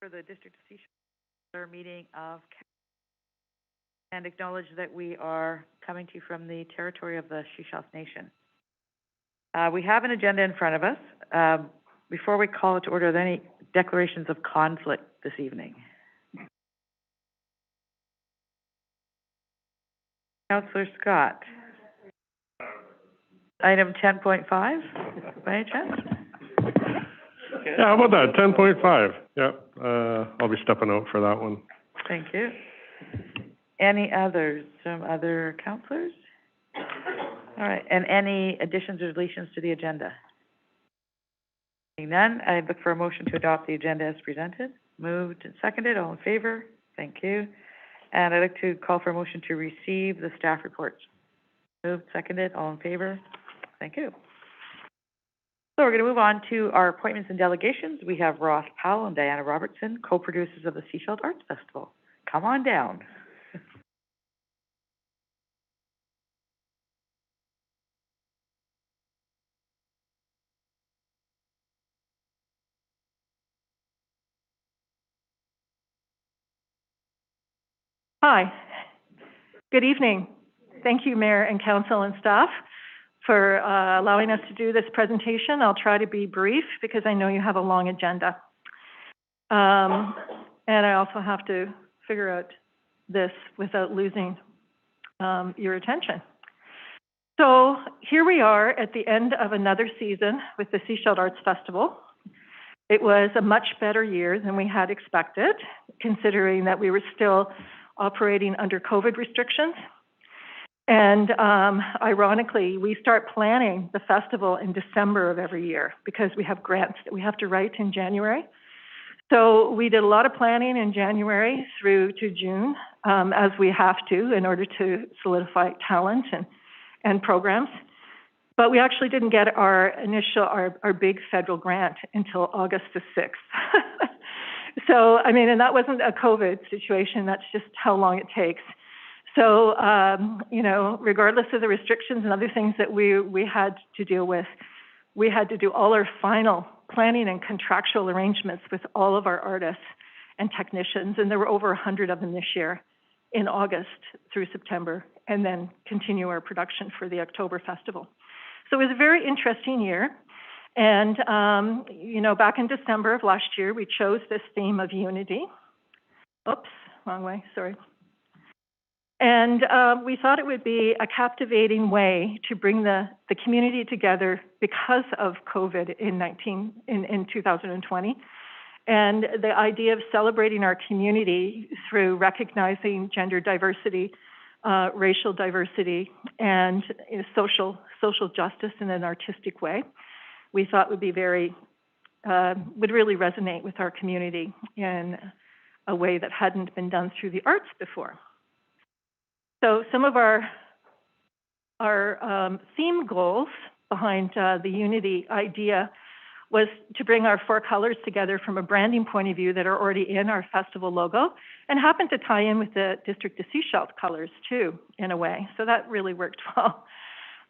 for the District of Seashell meeting of and acknowledge that we are coming to you from the territory of the Seashell Nation. We have an agenda in front of us. Before we call it to order, are there any declarations of conflict this evening? Councillor Scott. Item 10.5, by any chance? Yeah, how about that? 10.5. Yeah, I'll be stepping out for that one. Thank you. Any others from other councillors? All right, and any additions or deletions to the agenda? Seeing none, I look for a motion to adopt the agenda as presented. Moved and seconded. All in favor? Thank you. And I'd like to call for a motion to receive the staff reports. Moved, seconded. All in favor? Thank you. So we're going to move on to our appointments and delegations. We have Ross Powell and Diana Robertson, co-producers of the Seashell Arts Festival. Come on down. Hi. Good evening. Thank you, Mayor and Council and staff, for allowing us to do this presentation. I'll try to be brief because I know you have a long agenda. And I also have to figure out this without losing your attention. So here we are at the end of another season with the Seashell Arts Festival. It was a much better year than we had expected, considering that we were still operating under COVID restrictions. And ironically, we start planning the festival in December of every year because we have grants that we have to write in January. So we did a lot of planning in January through to June, as we have to in order to solidify talent and programs. But we actually didn't get our big federal grant until August the 6th. So, I mean, and that wasn't a COVID situation, that's just how long it takes. So, you know, regardless of the restrictions and other things that we had to deal with, we had to do all our final planning and contractual arrangements with all of our artists and technicians, and there were over 100 of them this year in August through September, and then continue our production for the October festival. So it was a very interesting year. And, you know, back in December of last year, we chose this theme of unity. Oops, wrong way, sorry. And we thought it would be a captivating way to bring the community together because of COVID in 2020. And the idea of celebrating our community through recognizing gender diversity, racial diversity, and social justice in an artistic way, we thought would be would really resonate with our community in a way that hadn't been done through the arts before. So some of our theme goals behind the Unity idea was to bring our 4 colors together from a branding point of view that are already in our festival logo and happen to tie in with the District of Seashell colors too, in a way. So that really worked well.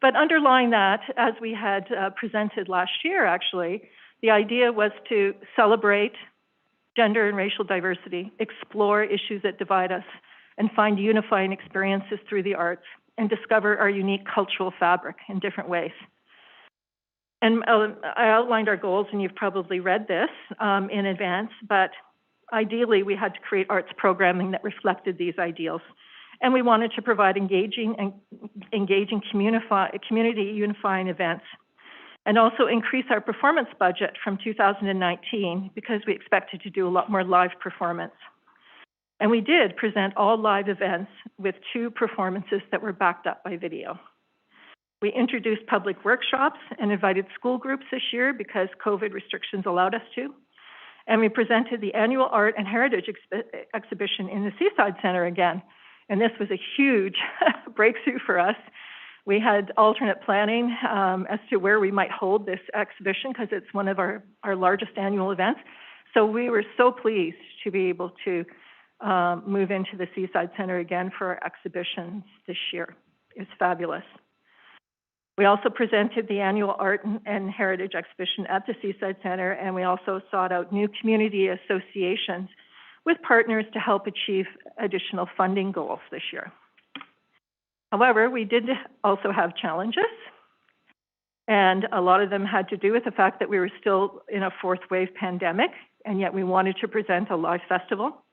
But underlying that, as we had presented last year, actually, the idea was to celebrate gender and racial diversity, explore issues that divide us, and find unifying experiences through the arts, and discover our unique cultural fabric in different ways. And I outlined our goals, and you've probably read this in advance, but ideally we had to create arts programming that reflected these ideals. And we wanted to provide engaging community unifying events, and also increase our performance budget from 2019 because we expected to do a lot more live performance. And we did present all live events with 2 performances that were backed up by video. We introduced public workshops and invited school groups this year because COVID restrictions allowed us to. And we presented the annual Art and Heritage exhibition in the Seaside Center again. And this was a huge breakthrough for us. We had alternate planning as to where we might hold this exhibition because it's one of our largest annual events. So we were so pleased to be able to move into the Seaside Center again for our exhibitions this year. It's fabulous. We also presented the annual Art and Heritage Exhibition at the Seaside Center, and we also sought out new community associations with partners to help achieve additional funding goals this year. However, we did also have challenges, and a lot of them had to do with the fact that we were still in a fourth wave pandemic, and yet we wanted to present a live festival.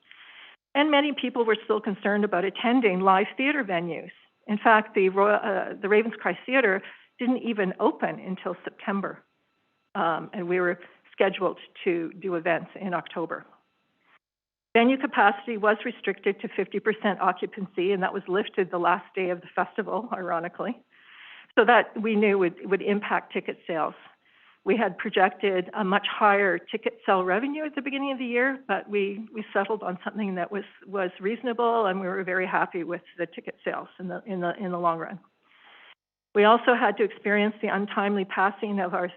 And many people were still concerned about attending live theater venues. In fact, the Ravenscry Theater didn't even open until September, and we were scheduled to do events in October. Venue capacity was restricted to 50% occupancy, and that was lifted the last day of the festival, ironically, so that we knew would impact ticket sales. We had projected a much higher ticket sale revenue at the beginning of the year, but we settled on something that was reasonable, and we were very happy with the ticket sales in the long run. We also had to experience the untimely passing of our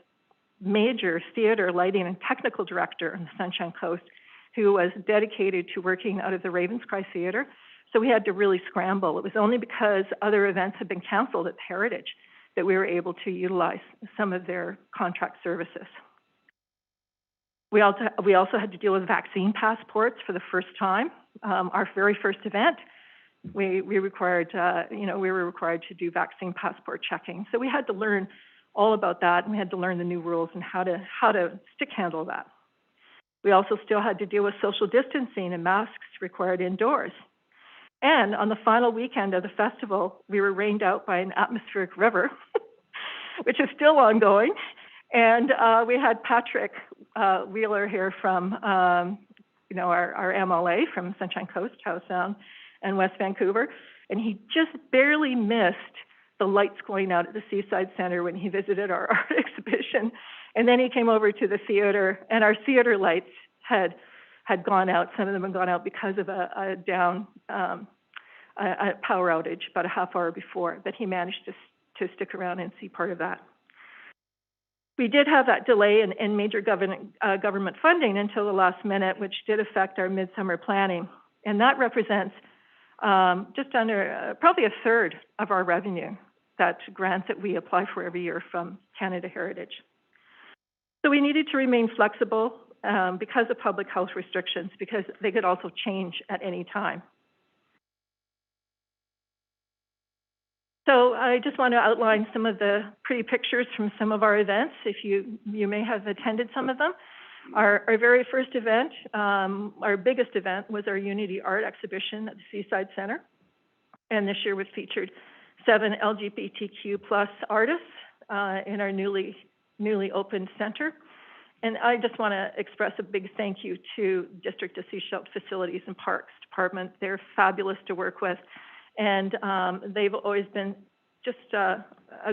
major theater lighting and technical director on the Sunshine Coast, who was dedicated to working out of the Ravenscry Theater. So we had to really scramble. It was only because other events had been canceled at Heritage that we were able to utilize some of their contract services. We also had to deal with vaccine passports for the first time. Our very first event, we were required to do vaccine passport checking. So we had to learn all about that, and we had to learn the new rules and how to stick handle that. We also still had to deal with social distancing and masks required indoors. And on the final weekend of the festival, we were rained out by an atmospheric river, which is still ongoing. And we had Patrick Wheeler here from, our MLA from Sunshine Coast, Howe Sound, and West Vancouver. And he just barely missed the lights going out at the Seaside Center when he visited our art exhibition. And then he came over to the theater, and our theater lights had gone out. Some of them had gone out because of a power outage about a half hour before, but he managed to stick around and see part of that. We did have that delay in major government funding until the last minute, which did affect our midsummer planning. And that represents just under probably a third of our revenue, that grants that we apply for every year from Canada Heritage. So we needed to remain flexible because of public health restrictions, because they could also change at any time. So I just want to outline some of the pretty pictures from some of our events, if you may have attended some of them. Our very first event, our biggest event, was our Unity Art Exhibition at the Seaside Center. And this year we featured 7 LGBTQ plus artists in our newly opened center. And I just want to express a big thank you to District of Seashell Facilities and Parks Department. They're fabulous to work with. And they've always been just a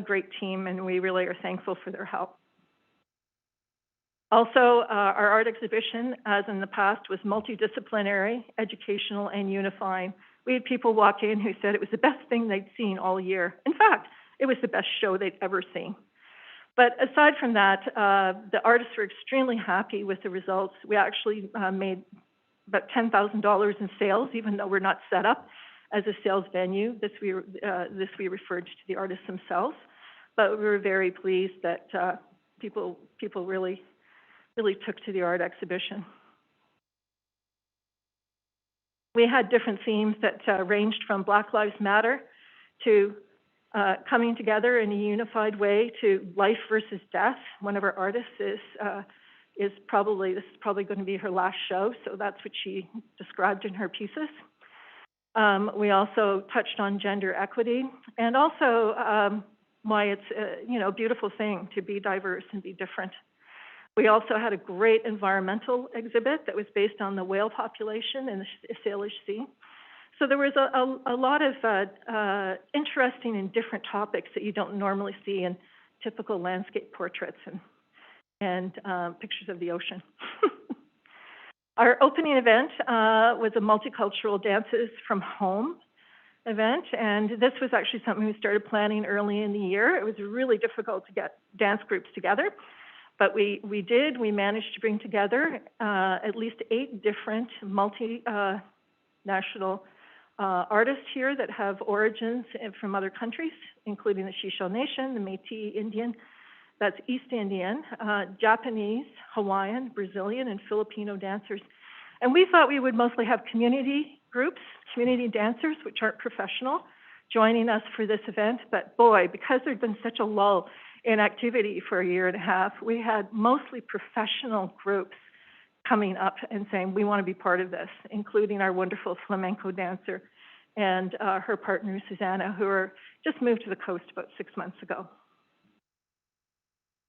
great team, and we really are thankful for their help. Also, our art exhibition, as in the past, was multidisciplinary, educational, and unifying. We had people walk in who said it was the best thing they'd seen all year. In fact, it was the best show they'd ever seen. But aside from that, the artists were extremely happy with the results. We actually made about $10,000 in sales, even though we're not set up as a sales venue. This we referred to the artists themselves. But we were very pleased that people really took to the art exhibition. We had different themes that ranged from Black Lives Matter to coming together in a unified way to life versus death. One of our artists this is probably going to be her last show, so that's what she described in her pieces. We also touched on gender equity, and also why it's a beautiful thing to be diverse and be different. We also had a great environmental exhibit that was based on the whale population in the Salish Sea. So there was a lot of interesting and different topics that you don't normally see in typical landscape portraits and pictures of the ocean. Our opening event was a multicultural dances from home event, and this was actually something we started planning early in the year. It was really difficult to get dance groups together, but we managed to bring together at least 8 different multinational artists here that have origins from other countries, including the Seashell Nation, the Métis Indian, that's East Indian, Japanese, Hawaiian, Brazilian, and Filipino dancers. And we thought we would mostly have community groups, community dancers, which aren't professional, joining us for this event. But boy, because there'd been such a lull in activity for a year and a half, we had mostly professional groups coming up and saying, we want to be part of this, including our wonderful flamenco dancer and her partner, Susanna, who are just moved to the coast about 6 months ago.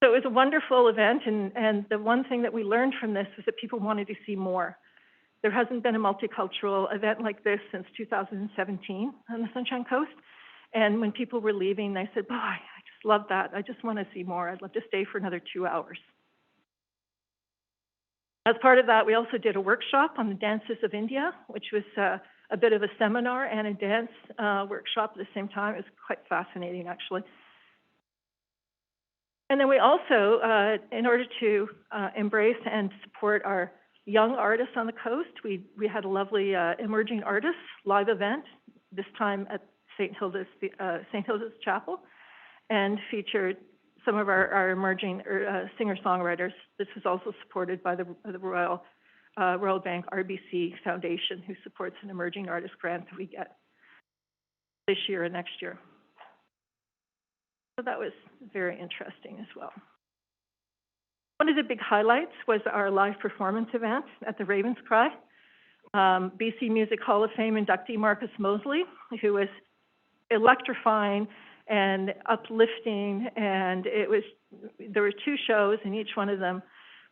So it was a wonderful event, and the one thing that we learned from this was that people wanted to see more. There hasn't been a multicultural event like this since 2017 on the Sunshine Coast. And when people were leaving, they said, boy, I just love that. I just want to see more. I'd love to stay for another 2 hours. As part of that, we also did a workshop on the dances of India, which was a bit of a seminar and a dance workshop at the same time. It was quite fascinating, actually. And then we also, in order to embrace and support our young artists on the coast, we had a lovely emerging artists live event, this time at St. Hilda's Chapel, and featured some of our emerging singer-songwriters. This was also supported by the Royal Bank RBC Foundation, who supports an emerging artist grant that we get this year and next year. So that was very interesting as well. One of the big highlights was our live performance event at the Ravens Cry. BC Music Hall of Fame inductee Marcus Mosley, who was electrifying and uplifting, and there were 2 shows, and each one of them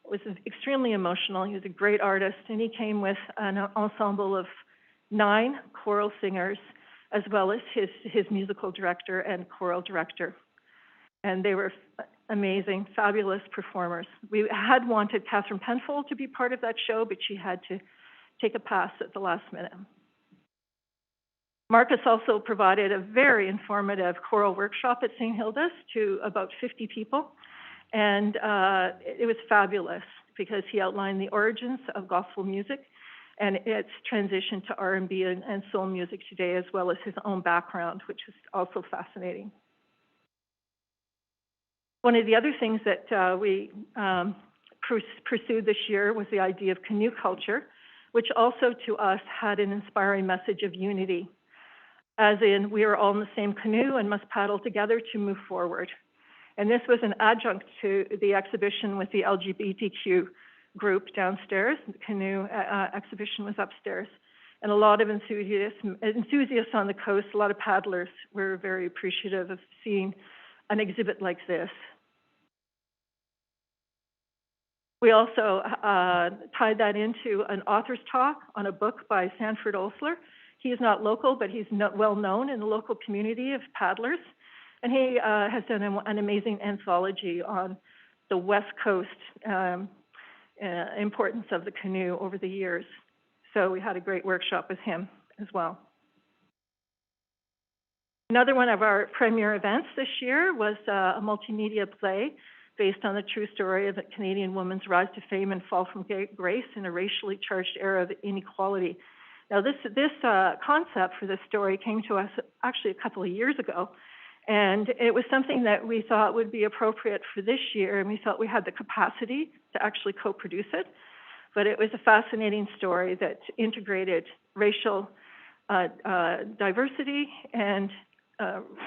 was extremely emotional. He was a great artist, and he came with an ensemble of 9 choral singers, as well as his musical director and choral director. And they were amazing, fabulous performers. We had wanted Catherine Penfold to be part of that show, but she had to take a pass at the last minute. Marcus also provided a very informative choral workshop at St. Hilda's to about 50 people. And it was fabulous because he outlined the origins of gospel music and its transition to R&B and soul music today, as well as his own background, which is also fascinating. One of the other things that we pursued this year was the idea of Canoe Culture, which also to us had an inspiring message of unity, as in we are all in the same canoe and must paddle together to move forward. And this was an adjunct to the exhibition with the LGBTQ group downstairs. The canoe exhibition was upstairs. And a lot of enthusiasts on the coast, a lot of paddlers were very appreciative of seeing an exhibit like this. We also tied that into an author's talk on a book by Sanford Osler. He is not local, but he's well known in the local community of paddlers. And he has done an amazing anthology on the West Coast importance of the canoe over the years. So we had a great workshop with him as well. Another one of our premier events this year was a multimedia play based on the true story of a Canadian woman's rise to fame and fall from grace in a racially charged era of inequality. Now, this concept for this story came to us actually a couple of years ago, and it was something that we thought would be appropriate for this year, and we felt we had the capacity to actually co-produce it. But it was a fascinating story that integrated racial diversity and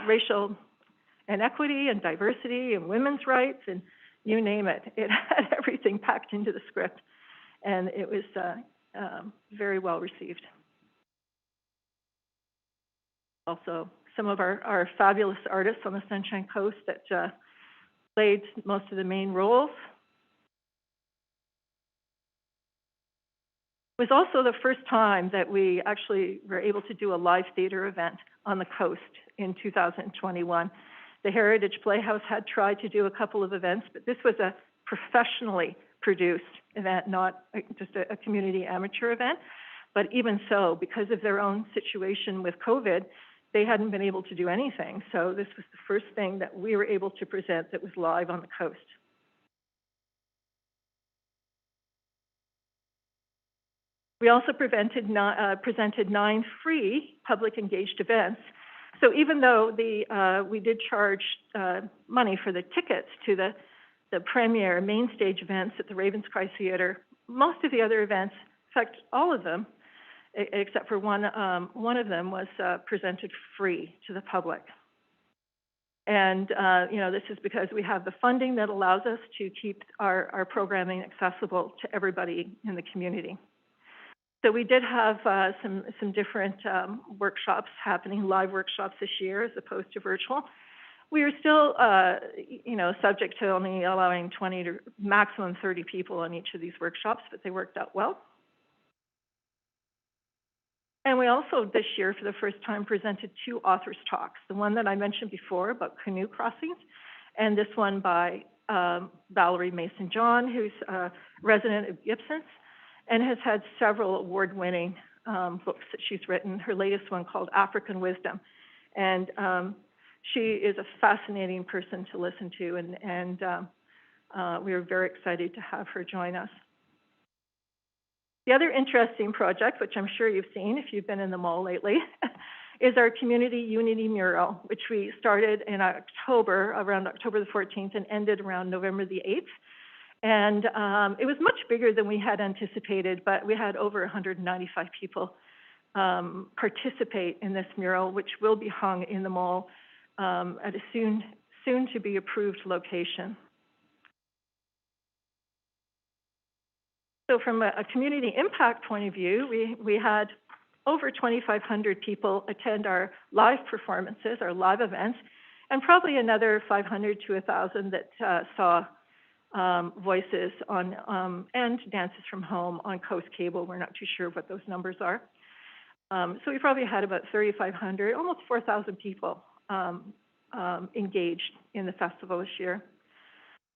racial inequity and diversity and women's rights and you name it. It had everything packed into the script, and it was very well received. Also, some of our fabulous artists on the Sunshine Coast that played most of the main roles. It was also the first time that we actually were able to do a live theater event on the coast in 2021. The Heritage Playhouse had tried to do a couple of events, but this was a professionally produced event, not just a community amateur event. But even so, because of their own situation with COVID, they hadn't been able to do anything. So this was the first thing that we were able to present that was live on the coast. We also presented 9 free public engaged events. So even though we did charge money for the tickets to the premier main stage events at the Ravenscry Theatre, most of the other events, in fact, all of them, except for one of them was presented free to the public. And, this is because we have the funding that allows us to keep our programming accessible to everybody in the community. So we did have some different workshops happening, live workshops this year as opposed to virtual. We are still, subject to only allowing 20 to maximum 30 people on each of these workshops, but they worked out well. And we also, this year, for the first time, presented 2 authors' talks. The one that I mentioned before about canoe crossings, and this one by Valerie Mason-John, who's a resident of Gibson's, and has had several award-winning books that she's written. Her latest one called African Wisdom. And she is a fascinating person to listen to, and we are very excited to have her join us. The other interesting project, which I'm sure you've seen if you've been in the mall lately, is our Community Unity Mural, which we started in October, around October the 14th, and ended around November the 8th. And it was much bigger than we had anticipated, but we had over 195 people participate in this mural, which will be hung in the mall at a soon to be approved location. So from a community impact point of view, we had over 2,500 people attend our live performances, our live events, and probably another 500 to 1,000 that saw voices on and dances from home on Coast Cable. We're not too sure what those numbers are. So we probably had about 3,500, almost 4,000 people engaged in the festival this year.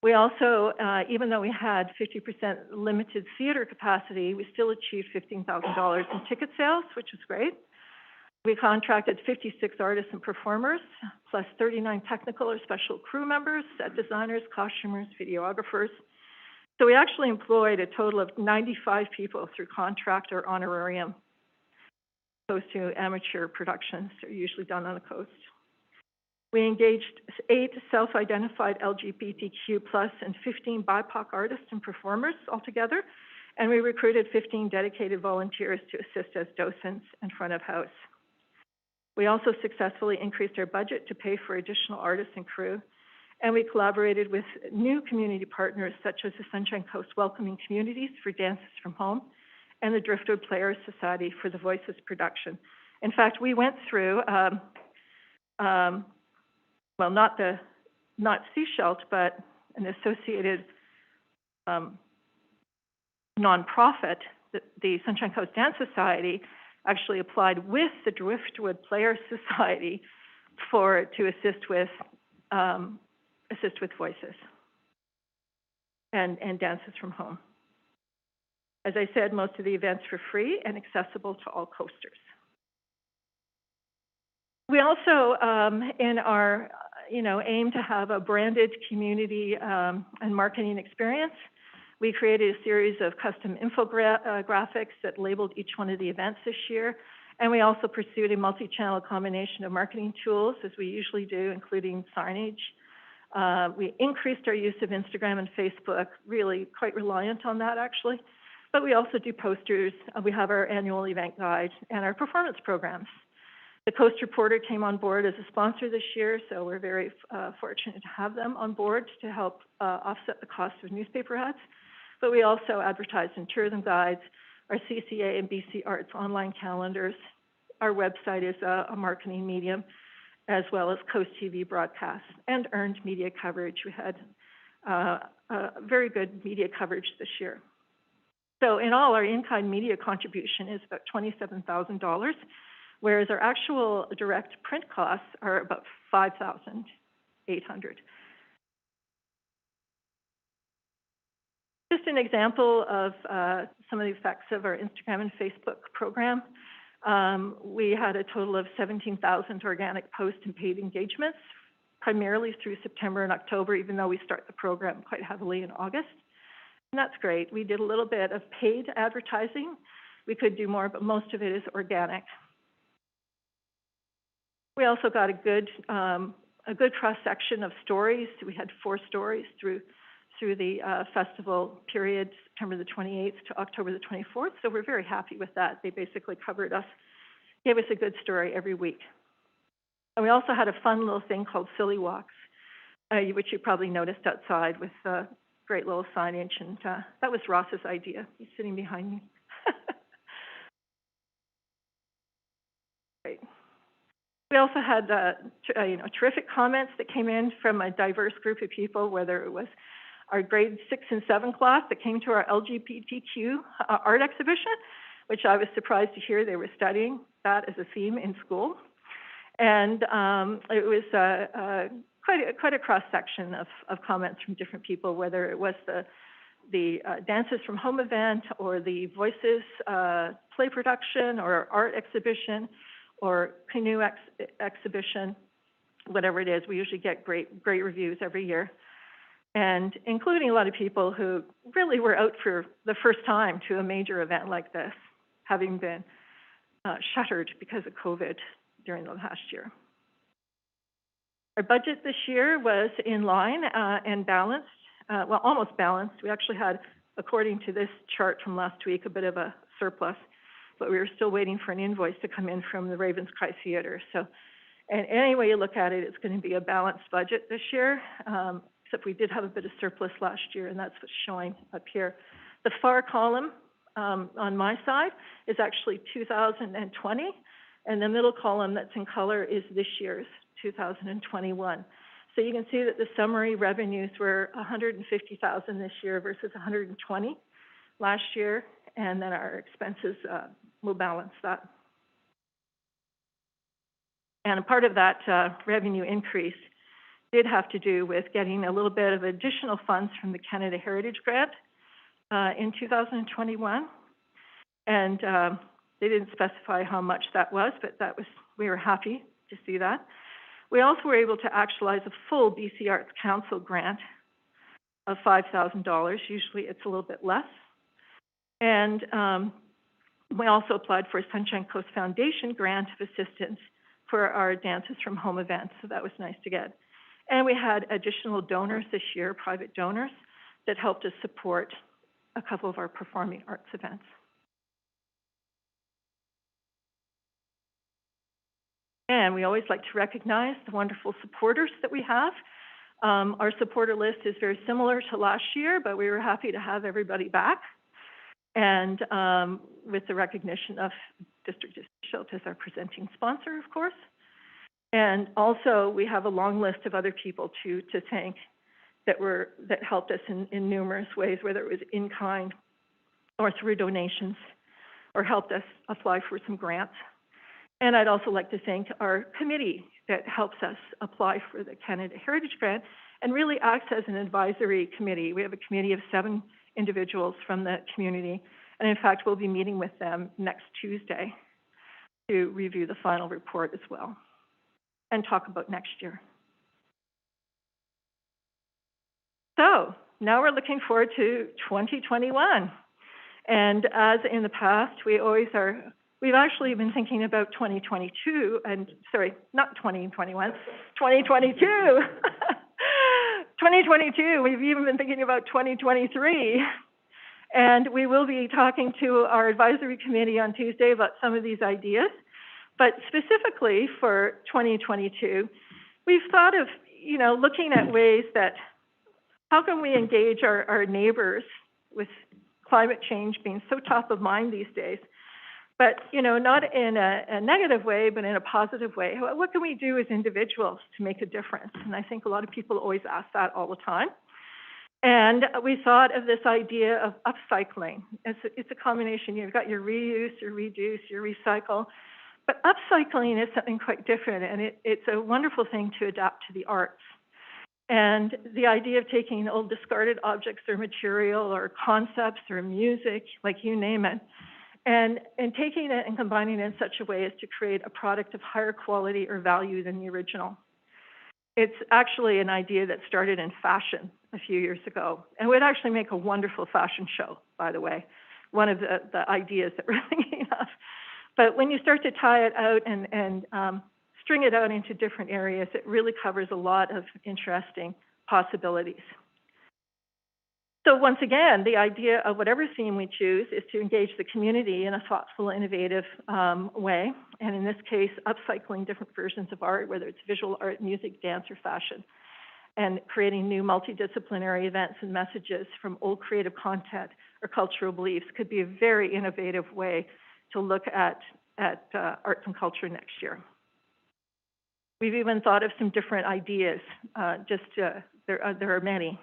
We also, even though we had 50% limited theater capacity, we still achieved $15,000 in ticket sales, which is great. We contracted 56 artists and performers, plus 39 technical or special crew members, set designers, costumers, videographers. So we actually employed a total of 95 people through contract or honorarium, opposed to amateur productions that are usually done on the coast. We engaged 8 self-identified LGBTQ plus and 15 BIPOC artists and performers altogether, and we recruited 15 dedicated volunteers to assist as docents and front of house. We also successfully increased our budget to pay for additional artists and crew, and we collaborated with new community partners such as the Sunshine Coast Welcoming Communities for Dances from Home and the Driftwood Players Society for the Voices production. In fact, we went through well, not Seashell, but an associated nonprofit, the Sunshine Coast Dance Society, actually applied with the Driftwood Players Society to assist with voices and dances from home. As I said, most of the events were free and accessible to all coasters. We also, in our aim to have a branded community and marketing experience, we created a series of custom infographics that labeled each one of the events this year. And we also pursued a multi-channel combination of marketing tools, as we usually do, including signage. We increased our use of Instagram and Facebook, really quite reliant on that, actually. But we also do posters. We have our annual event guide and our performance programs. The Coast Reporter came on board as a sponsor this year, so we're very fortunate to have them on board to help offset the cost of newspaper ads. But we also advertise in tourism guides, our CCA and BC Arts online calendars. Our website is a marketing medium, as well as Coast TV broadcasts and earned media coverage. We had very good media coverage this year. So in all, our in-kind media contribution is about $27,000. Whereas our actual direct print costs are about $5,800. Just an example of some of the effects of our Instagram and Facebook program. We had a total of 17,000 organic post and paid engagements, primarily through September and October, even though we start the program quite heavily in August. And that's great. We did a little bit of paid advertising we could do more, but most of it is organic. We also got a good cross-section of stories. We had 4 stories through the festival period, September the 28th to October the 24th, so we're very happy with that. They basically covered us, gave us a good story every week. And we also had a fun little thing called Silly Walks, which you probably noticed outside with great little signage, and that was Ross's idea. He's sitting behind me. Great. We also had terrific comments that came in from a diverse group of people, whether it was our grade 6 and 7 class that came to our LGBTQ Art Exhibition, which I was surprised to hear they were studying that as a theme in school. And it was quite a cross-section of comments from different people, whether it was the Dances from Home event or the Voices play production or art exhibition or Canoe exhibition, whatever it is. We usually get great reviews every year, and including a lot of people who really were out for the first time to a major event like this, having been shuttered because of COVID during the last year. Our budget this year was in line and balanced, well, almost balanced. We actually had, according to this chart from last week, a bit of a surplus, but we were still waiting for an invoice to come in from the Ravenscry Theatre. So, and any way you look at it, it's going to be a balanced budget this year, except we did have a bit of surplus last year, and that's what's showing up here. The far column on my side is actually 2020, and the middle column that's in color is this year's 2021. So you can see that the summary revenues were $150,000 this year versus $120,000 last year, and then our expenses will balance that. And a part of that revenue increase did have to do with getting a little bit of additional funds from the Canada Heritage Grant in 2021. And they didn't specify how much that was, but we were happy to see that. We also were able to actualize a full BC Arts Council grant of $5,000. Usually it's a little bit less. And we also applied for a Sunshine Coast Foundation grant of assistance for our Dances from Home events, so that was nice to get. And we had additional donors this year, private donors, that helped us support a couple of our performing arts events. And we always like to recognize the wonderful supporters that we have. Our supporter list is very similar to last year, but we were happy to have everybody back. And with the recognition of District of Seashell as our presenting sponsor, of course. And also, we have a long list of other people to thank that helped us in numerous ways, whether it was in kind or through donations, or helped us apply for some grants. And I'd also like to thank our committee that helps us apply for the Canada Heritage Grant and really acts as an advisory committee. We have a committee of 7 individuals from the community, and in fact, we'll be meeting with them next Tuesday to review the final report as well and talk about next year. So now we're looking forward to 2021. And as in the past, we've actually been thinking about 2022, and sorry, not 2021, 2022. 2022, we've even been thinking about 2023. And we will be talking to our advisory committee on Tuesday about some of these ideas. But specifically for 2022, we've thought of, looking at ways that, how can we engage our neighbors with climate change being so top of mind these days? But, not in a negative way, but in a positive way. What can we do as individuals to make a difference? And I think a lot of people always ask that all the time. And we thought of this idea of upcycling. It's a combination. You've got your reuse, your reduce, your recycle. But upcycling is something quite different, and it's a wonderful thing to adapt to the arts. And the idea of taking old discarded objects or material or concepts or music, like you name it, and taking it and combining it in such a way as to create a product of higher quality or value than the original. It's actually an idea that started in fashion a few years ago, and would actually make a wonderful fashion show, by the way. one of the ideas that we're thinking of. But when you start to tie it out and string it out into different areas, it really covers a lot of interesting possibilities. So once again, the idea of whatever theme we choose is to engage the community in a thoughtful, innovative way. And in this case, upcycling different versions of art, whether it's visual art, music, dance, or fashion, and creating new multidisciplinary events and messages from old creative content or cultural beliefs could be a very innovative way to look at arts and culture next year. We've even thought of some different ideas. There are many,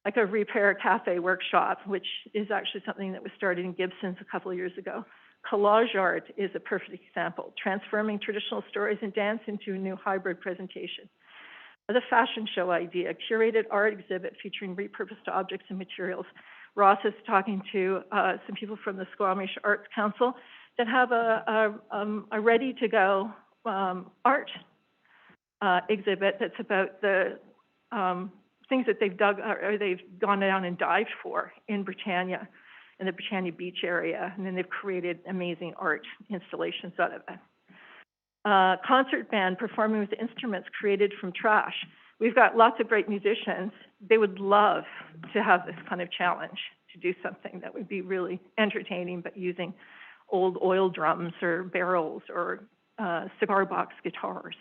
like a repair cafe workshop, which is actually something that was started in Gibson's a couple of years ago. Collage art is a perfect example, transforming traditional stories and dance into a new hybrid presentation. The fashion show idea, a curated art exhibit featuring repurposed objects and materials. Ross is talking to some people from the Squamish Arts Council that have a ready-to-go art exhibit that's about the things that they've dug or they've gone down and dived for in Britannia, in the Britannia Beach area, and then they've created amazing art installations out of it. Concert band performing with instruments created from trash. We've got lots of great musicians. They would love to have this kind of challenge, to do something that would be really entertaining, but using old oil drums or barrels or cigar box guitars.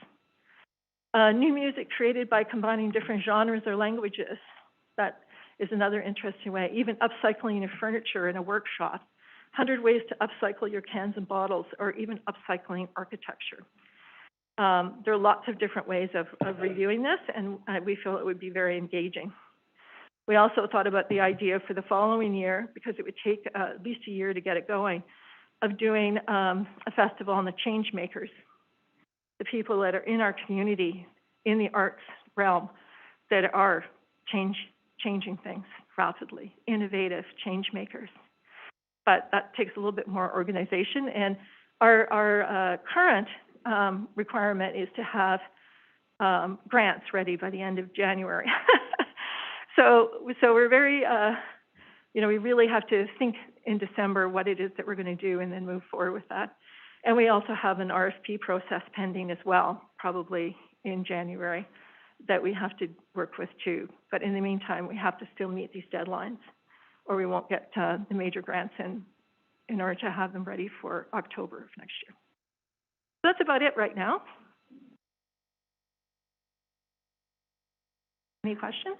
New music created by combining different genres or languages. That is another interesting way. Even upcycling your furniture in a workshop. 100 ways to upcycle your cans and bottles, or even upcycling architecture. There are lots of different ways of reviewing this, and we feel it would be very engaging. We also thought about the idea for the following year, because it would take at least a year to get it going, of doing a festival on the change makers, the people that are in our community, in the arts realm, that are changing things rapidly, innovative change makers. But that takes a little bit more organization. And our current requirement is to have grants ready by the end of January. So we're very, we really have to think in December what it is that we're going to do and then move forward with that. And we also have an RFP process pending as well, probably in January, that we have to work with too. But in the meantime, we have to still meet these deadlines, or we won't get the major grants in order to have them ready for October of next year. So that's about it right now. Any questions?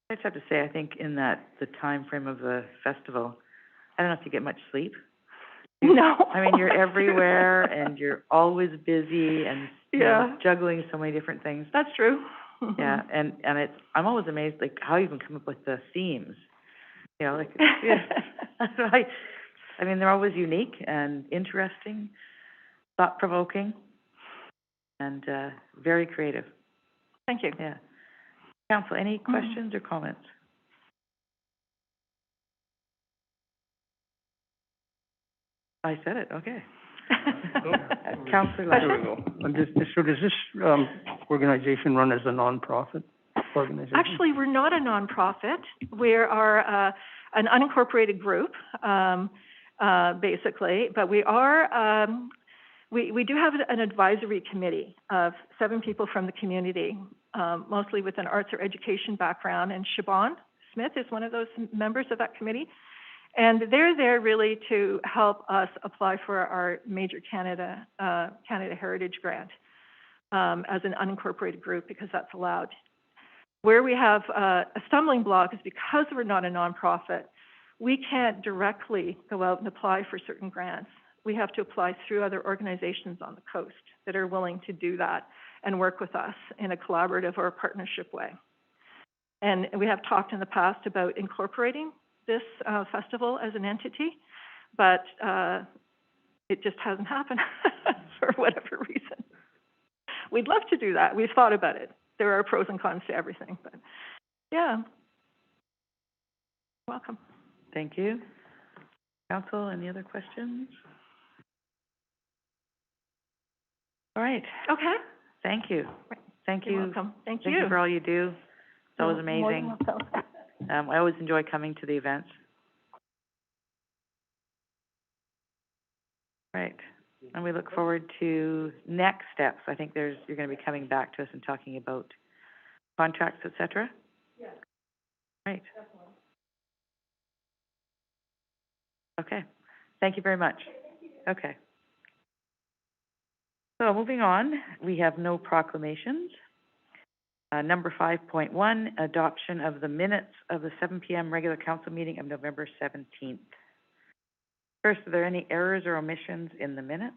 I just have to say, I think in the time frame of the festival, I don't know if you get much sleep. No. I mean, you're everywhere and you're always busy and you know, juggling so many different things. That's true. Yeah, and I'm always amazed, like, how you even come up with the themes. You know, like, I mean, they're always unique and interesting, thought-provoking, and very creative. Thank you. Yeah. Council, any questions or comments? I said it, okay. Councillor Lang. There we go. So does this organization run as a nonprofit organization? Actually, we're not a nonprofit. We are an unincorporated group, basically, but we are, we do have an advisory committee of 7 people from the community, mostly with an arts or education background, and Siobhan Smith is one of those members of that committee. And they're there really to help us apply for our Major Canada Heritage Grant as an unincorporated group, because that's allowed. Where we have a stumbling block is because we're not a nonprofit, we can't directly go out and apply for certain grants. We have to apply through other organizations on the coast that are willing to do that and work with us in a collaborative or a partnership way. And we have talked in the past about incorporating this festival as an entity, but it just hasn't happened for whatever reason. We'd love to do that. We've thought about it. There are pros and cons to everything, but yeah. Welcome. Thank you. Council, any other questions? All right. Okay. Thank you. Thank you. You're welcome. Thank you. Thank you for all you do. It's always amazing. I always enjoy coming to the events. Right. And we look forward to next steps. I think you're going to be coming back to us and talking about contracts, et cetera? Yes. Right. Okay. Thank you very much. Okay. So moving on, we have no proclamations. Number 5.1, adoption of the minutes of the 7 p.m. regular council meeting of November 17th. First, are there any errors or omissions in the minutes?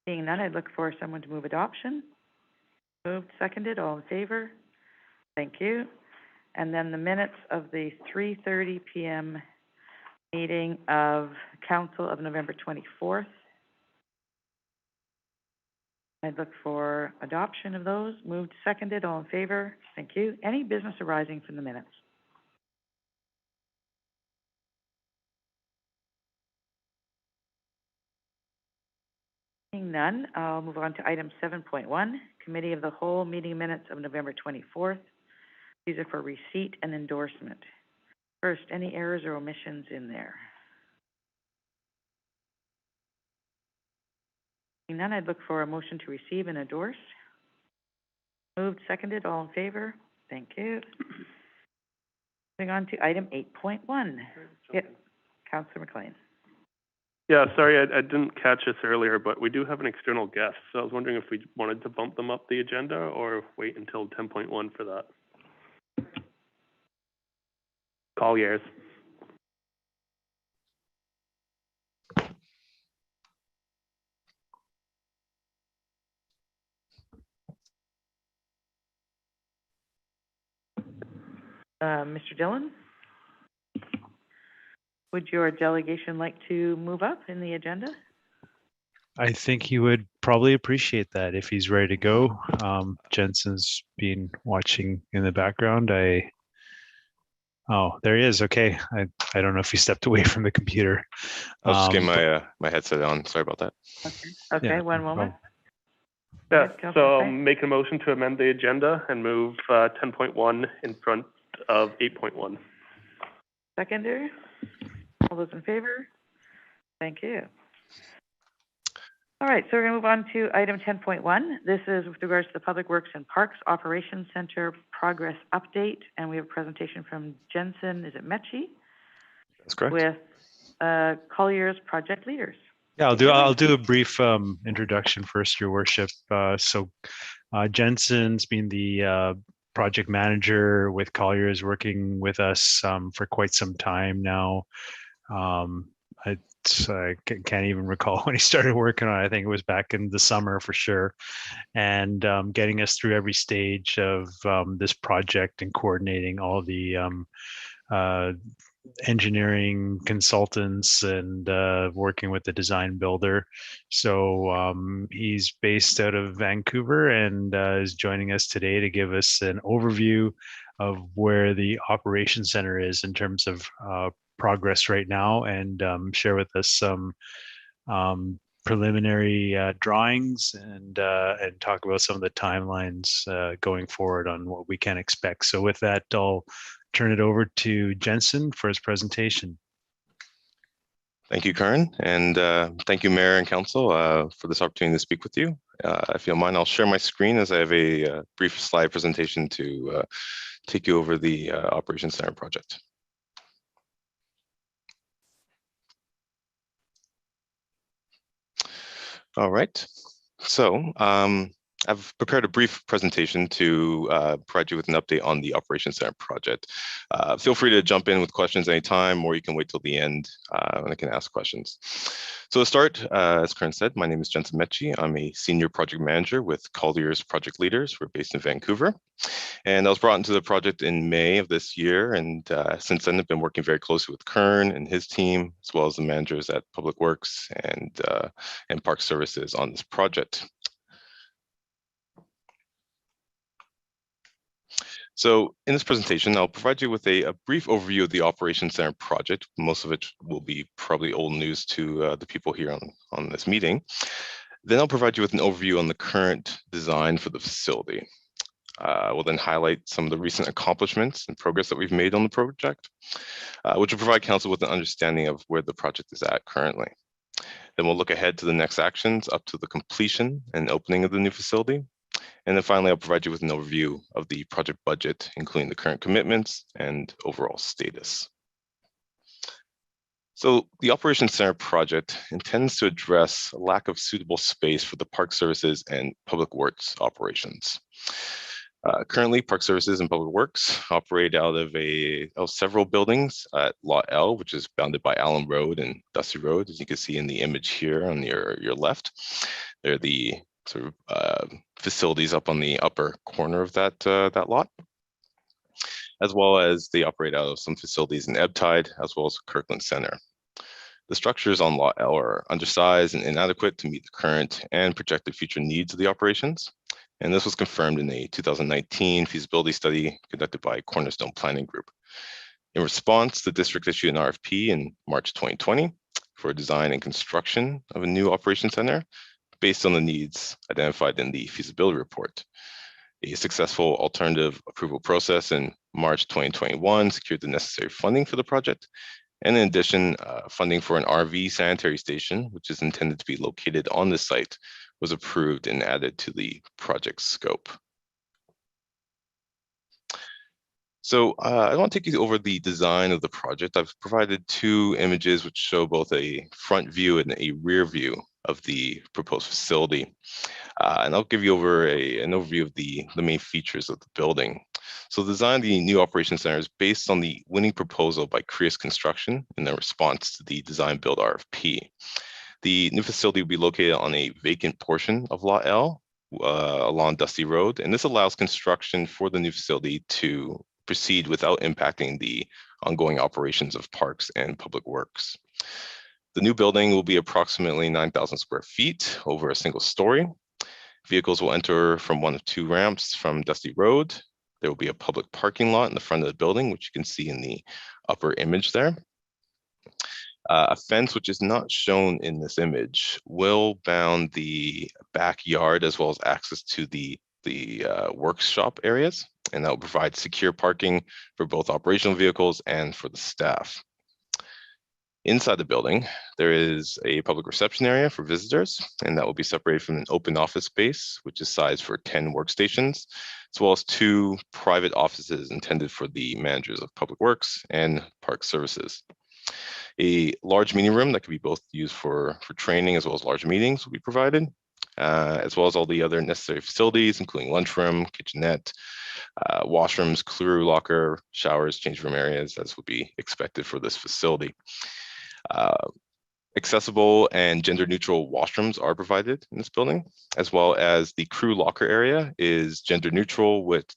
Seeing none, I'd look for someone to move adoption. Moved, seconded, all in favor? Thank you. And then the minutes of the 3:30 p.m. meeting of council of November 24th. I'd look for adoption of those. Moved, seconded, all in favor? Thank you. Any business arising from the minutes? Seeing none, I'll move on to item 7.1, Committee of the Whole meeting minutes of November 24th. These are for receipt and endorsement. First, any errors or omissions in there? Seeing none, I'd look for a motion to receive and endorse. Moved, seconded, all in favor? Thank you. Moving on to item 8.1. Yep, Councillor McLean. Yeah, sorry, I didn't catch this earlier, but we do have an external guest, so I was wondering if we wanted to bump them up the agenda or wait until 10.1 for that. Colliers. Mr. Dillon? Would your delegation like to move up in the agenda? I think he would probably appreciate that if he's ready to go. Jensen's been watching in the background. Oh, there he is. Okay. I don't know if he stepped away from the computer. I was just getting my headset on. Sorry about that. Okay, Yeah, one moment. Yeah, Councillor so Fay. make a motion to amend the agenda and move 10.1 in front of 8.1. Seconder? All those in favor? Thank you. All right, so we're going to move on to item 10.1. This is with regards to the Public Works and Parks Operations Center progress update, and we have a presentation from Jensen, is it Mechie? That's correct. With Collier's project leaders. Yeah, I'll do a brief introduction first, Your Worship. Jensen's been the project manager with Colliers, working with us for quite some time now. I can't even recall when he started working on it. I think it was back in the summer for sure. And getting us through every stage of this project and coordinating all the engineering consultants and working with the design builder. So he's based out of Vancouver and is joining us today to give us an overview of where the operations center is in terms of progress right now, and share with us some preliminary drawings and talk about some of the timelines going forward on what we can expect. So with that, I'll turn it over to Jensen for his presentation. Thank you, Karen, and thank you, Mayor and Council, for this opportunity to speak with you. If you don't mind, I'll share my screen as I have a brief slide presentation to take you over the Operations Center project. All right, so I've prepared a brief presentation to provide you with an update on the Operations Center project. Feel free to jump in with questions anytime, or you can wait till the end and I can ask questions. So to start, as Karen said, my name is Jensen Mechie. I'm a senior project manager with Collier's Project Leaders. We're based in Vancouver. And I was brought into the project in May of this year. And since then, I've been working very closely with Kern and his team, as well as the managers at Public Works and Park Services on this project. So in this presentation, I'll provide you with a brief overview of the Operations Center project, most of it will be probably old news to the people here on this meeting. Then I'll provide you with an overview on the current design for the facility. We'll then highlight some of the recent accomplishments and progress that we've made on the project, which will provide council with an understanding of where the project is at currently. Then we'll look ahead to the next actions up to the completion and opening of the new facility. And then finally, I'll provide you with an overview of the project budget, including the current commitments and overall status. So the Operations Center project intends to address a lack of suitable space for the Park Services and Public Works operations. Currently, Park Services and Public Works operate out of several buildings at Lot L, which is bounded by Allen Road and Dusty Road, as you can see in the image here on your left. They're the sort of facilities up on the upper corner of that lot, as well as they operate out of some facilities in Ebtide, as well as Kirkland Center. The structures on Lot L are undersized and inadequate to meet the current and projected future needs of the operations. And this was confirmed in a 2019 feasibility study conducted by Cornerstone Planning Group. In response, the district issued an RFP in March 2020 for design and construction of a new operations center based on the needs identified in the feasibility report. A successful alternative approval process in March 2021 secured the necessary funding for the project. And in addition, funding for an RV sanitary station, which is intended to be located on the site, was approved and added to the project scope. So I want to take you over the design of the project. I've provided two images which show both a front view and a rear view of the proposed facility. And I'll give you an overview of the main features of the building. So the design of the new operations center is based on the winning proposal by Creus Construction in their response to the design build RFP. The new facility will be located on a vacant portion of Lot L along Dusty Road, and this allows construction for the new facility to proceed without impacting the ongoing operations of Parks and Public Works. The new building will be approximately 9,000 square feet over a single story. Vehicles will enter from one of two ramps from Dusty Road. There will be a public parking lot in the front of the building, which you can see in the upper image there. A fence, which is not shown in this image, will bound the backyard as well as access to the workshop areas, and that will provide secure parking for both operational vehicles and for the staff. Inside the building, there is a public reception area for visitors, and that will be separated from an open office space, which is sized for 10 workstations, as well as two private offices intended for the managers of Public Works and Park Services. A large meeting room that can be both used for training as well as large meetings will be provided, as well as all the other necessary facilities, including lunchroom, kitchenette, washrooms, crew locker, showers, change room areas, as would be expected for this facility. Accessible and gender neutral washrooms are provided in this building, as well as the crew locker area is gender neutral with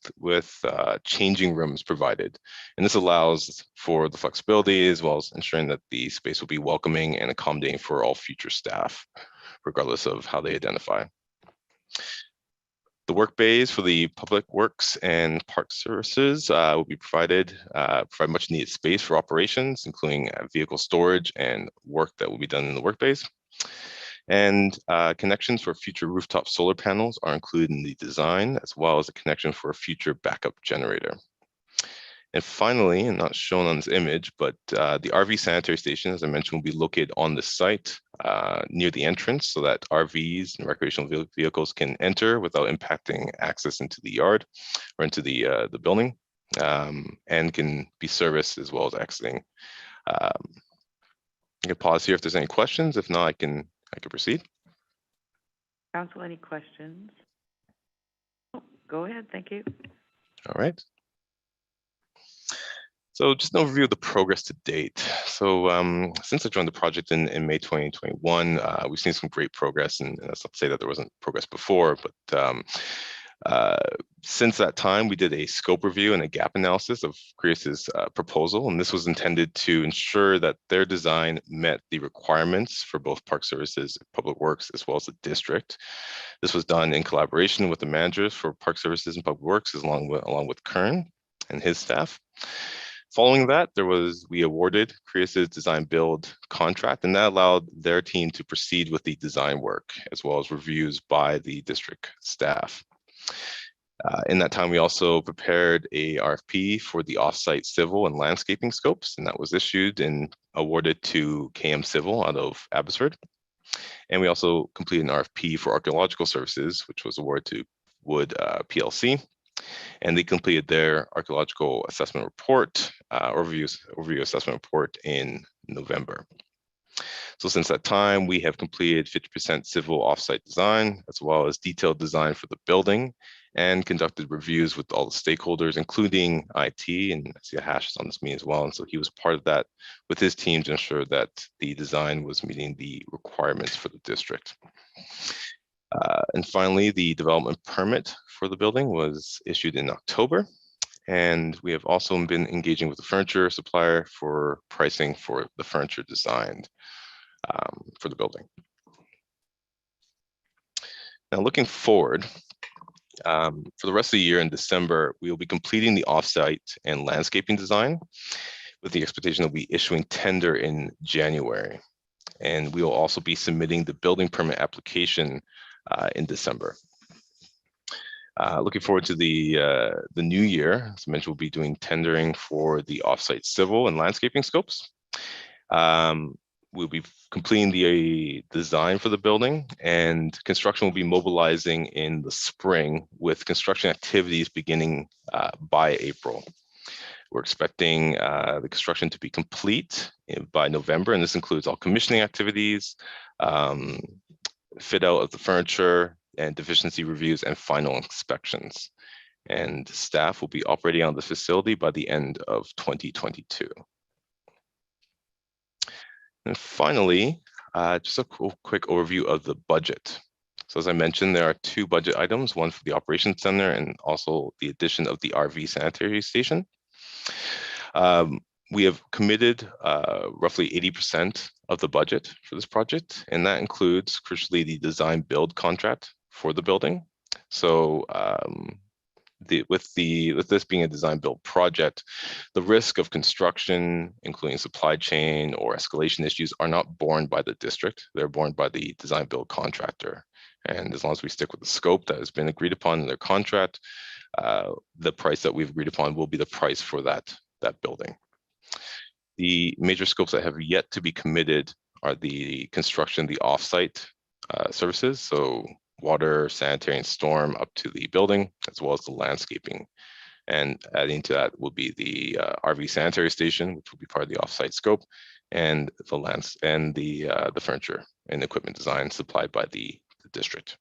changing rooms provided. And this allows for the flexibility as well as ensuring that the space will be welcoming and accommodating for all future staff, regardless of how they identify. The work bays for the Public Works and Park Services will be provide much needed space for operations, including vehicle storage and work that will be done in the work bays. And connections for future rooftop solar panels are included in the design, as well as a connection for a future backup generator. And finally, and not shown on this image, but the RV sanitary station, as I mentioned, will be located on the site near the entrance so that RVs and recreational vehicles can enter without impacting access into the yard or into the building, and can be serviced as well as exiting. I can pause here if there's any questions. If not, I can proceed. Council, any questions? Oh, go ahead, thank you. All right. So just an overview of the progress to date. So since I joined the project in May 2021, we've seen some great progress, and that's not to say that there wasn't progress before, but since that time, we did a scope review and a gap analysis of Creus's proposal, and this was intended to ensure that their design met the requirements for both Park Services, Public Works, as well as the district. This was done in collaboration with the managers for Park Services and Public Works, along with Kern and his staff. Following that, we awarded Creus's design build contract, and that allowed their team to proceed with the design work, as well as reviews by the district staff. In that time, we also prepared a RFP for the offsite civil and landscaping scopes, and that was issued and awarded to KM Civil out of Abbotsford. And we also completed an RFP for archaeological services, which was awarded to Wood PLC. And they completed their archaeological assessment report, overview assessment report in November. So since that time, we have completed 50% civil offsite design, as well as detailed design for the building, and conducted reviews with all the stakeholders, including IT, and I see a hash is on this meeting as well. And so he was part of that with his team to ensure that the design was meeting the requirements for the district. And finally, the development permit for the building was issued in October. And we have also been engaging with the furniture supplier for pricing for the furniture designed for the building. Now, looking forward, for the rest of the year in December, we will be completing the offsite and landscaping design with the expectation that we'll be issuing tender in January. And we will also be submitting the building permit application in December. Looking forward to the new year. As I mentioned, we'll be doing tendering for the offsite civil and landscaping scopes. We'll be completing the design for the building, and construction will be mobilizing in the spring with construction activities beginning by April. We're expecting the construction to be complete by November, and this includes all commissioning activities, fit out of the furniture, and deficiency reviews and final inspections. And staff will be operating on the facility by the end of 2022. And finally, just a quick overview of the budget. So as I mentioned, there are two budget items, one for the operations center and also the addition of the RV sanitary station. We have committed roughly 80% of the budget for this project, and that includes crucially the design build contract for the building. So with this being a design build project, the risk of construction, including supply chain or escalation issues, are not borne by the district. They're borne by the design build contractor. And as long as we stick with the scope that has been agreed upon in their contract, the price that we've agreed upon will be the price for that building. The major scopes that have yet to be committed are the construction, the offsite services, so water, sanitary, and storm up to the building, as well as the landscaping. And adding to that will be the RV sanitary station, which will be part of the offsite scope, and the furniture and equipment design supplied by the district.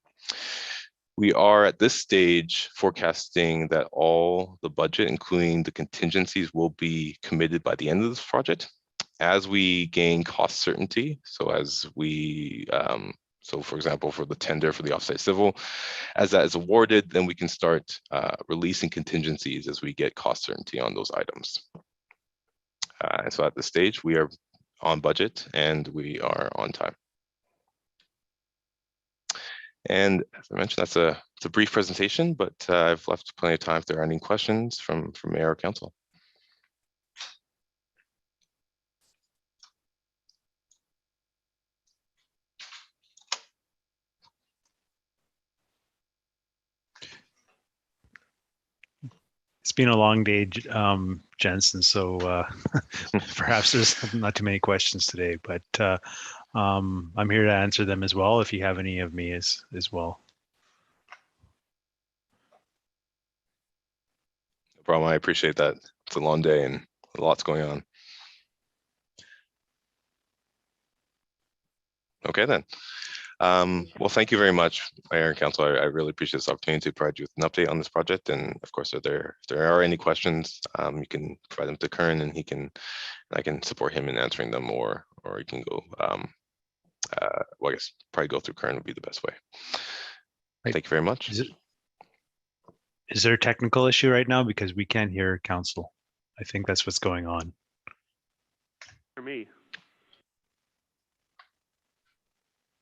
We are at this stage forecasting that all the budget, including the contingencies, will be committed by the end of this project. As we gain cost certainty, so as we so for example, for the tender for the offsite civil, as that is awarded, then we can start releasing contingencies as we get cost certainty on those items. And so at this stage, we are on budget and we are on time. And as I mentioned, it's a brief presentation, but I've left plenty of time if there are any questions from Mayor or Council. It's been a long day, Jensen, so perhaps there's not too many questions today, but I'm here to answer them as well if you have any of me as well. No problem. I appreciate that. It's a long day and a lot's going on. Okay, then. Well, thank you very much, Mayor and Council. I really appreciate this opportunity to provide you with an update on this project. And of course, if there are any questions, you can provide them to Kern, and I can support him in answering them, or you can go. Well, I guess probably go through Kern would be the best way. Thank you very much. Is there a technical issue right now? Because we can't hear Council. I think that's what's going on. For me.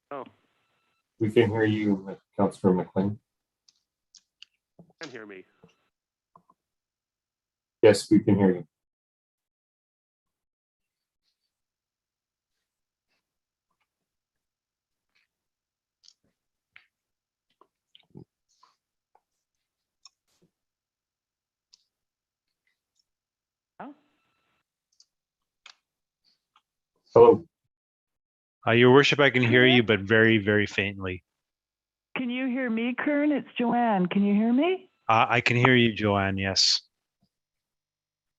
Oh. We can hear you, Councillor McLean. Can hear me. Yes, we can hear you. Hello. Your worship, I can hear you, but very, very faintly. Can you hear me, Kern? It's Joanne. Can you hear me? I can hear you, Joanne, yes.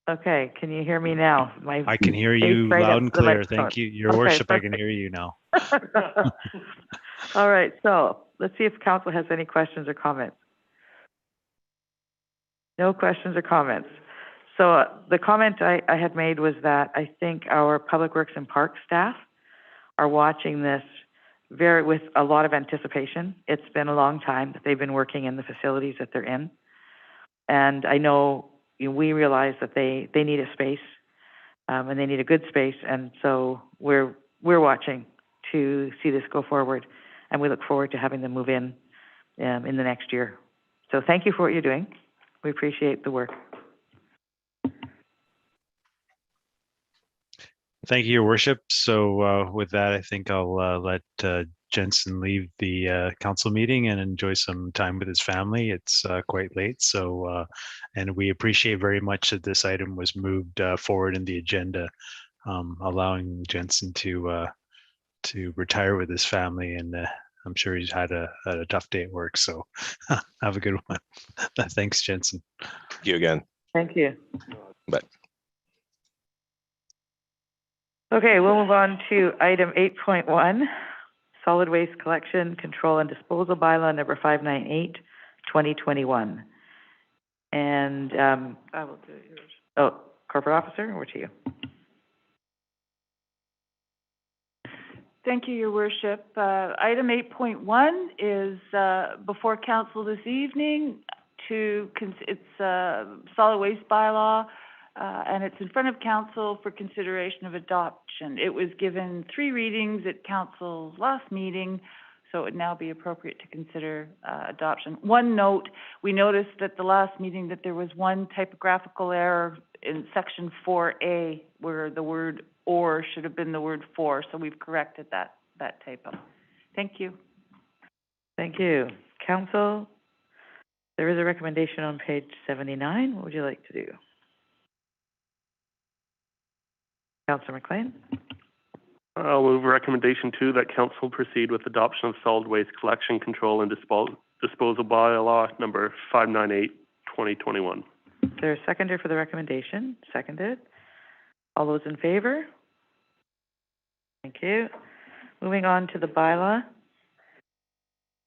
Okay, can you hear me now? I can hear Face you right loud up and to the clear. microphone. Thank you. Your Okay, worship, I can perfect. hear you now. All right, so let's see if council has any questions or comments. No questions or comments. So the comment I had made was that I think our Public Works and Parks staff are watching this with a lot of anticipation. It's been a long time that they've been working in the facilities that they're in. And I know, we realize that they need a space, and they need a good space. And so we're watching to see this go forward. And we look forward to having them move in the next year. So thank you for what you're doing. We appreciate the work. Thank you, Your Worship. So with that, I think I'll let Jensen leave the council meeting and enjoy some time with his family. It's quite late, so and we appreciate very much that this item was moved forward in the agenda, allowing Jensen to retire with his family. And I'm sure he's had a tough day at work. So have a good one. Thanks, Jensen. Thank you again. Thank you. Bye. Okay, we'll move on to item 8.1, Solid Waste Collection, Control and Disposal Bylaw number 598, 2021. And I will do yours. Oh, Corporate Officer, over to you. Thank you, Your Worship. Item 8.1 is before council this evening. It's solid waste bylaw, and it's in front of council for consideration of adoption. It was given 3 readings at council's last meeting, so it would now be appropriate to consider adoption. One note, we noticed at the last meeting that there was one typographical error in section 4A where the word "or" should have been the word "for," so we've corrected that typo. Thank you. Thank you. Council, there is a recommendation on page 79. What would you like to do? Councillor McLean? I'll move recommendation 2 that council proceed with adoption of solid waste collection, control, and disposal bylaw number 598, 2021. Is there a seconder for the recommendation? Seconded. All those in favor? Thank you. Moving on to the bylaw.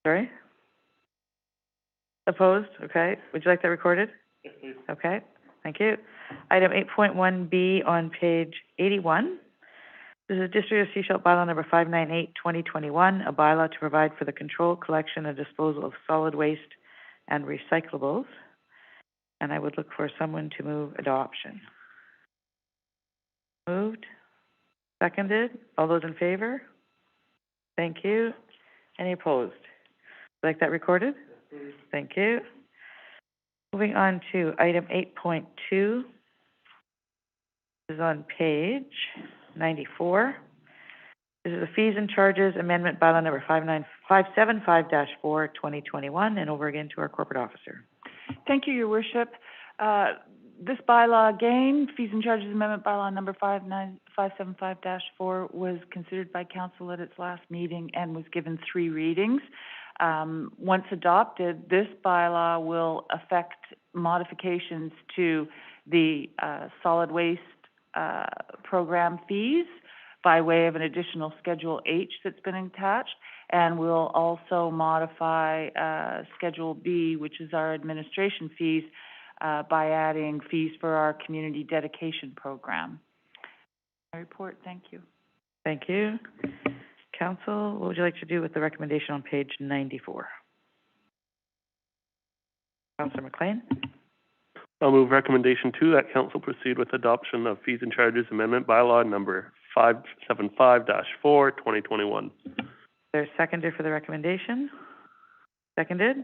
Sorry? Opposed? Okay. Would you like that recorded? Yes, please. Okay. Thank you. Item 8.1B on page 81. This is District of Seashell bylaw number 598, 2021, a bylaw to provide for the control, collection, and disposal of solid waste and recyclables. And I would look for someone to move adoption. Moved. Seconded. All those in favor? Thank you. Any opposed? Would you like that recorded? Yes, please. Thank you. Moving on to item 8.2. This is on page 94. This is the Fees and Charges Amendment Bylaw number 575-4, 2021, and over again to our corporate officer. Thank you, Your Worship. This bylaw again, Fees and Charges Amendment Bylaw number 575-4, was considered by council at its last meeting and was given 3 readings. Once adopted, this bylaw will affect modifications to the solid waste program fees by way of an additional Schedule H that's been attached, and we'll also modify Schedule B, which is our administration fees, by adding fees for our community dedication program. My report, thank you. Thank you. Council, what would you like to do with the recommendation on page 94? Councillor McLean? I'll move recommendation 2 that council proceed with adoption of Fees and Charges Amendment Bylaw number 575-4, 2021. Is there a seconder for the recommendation? Seconded.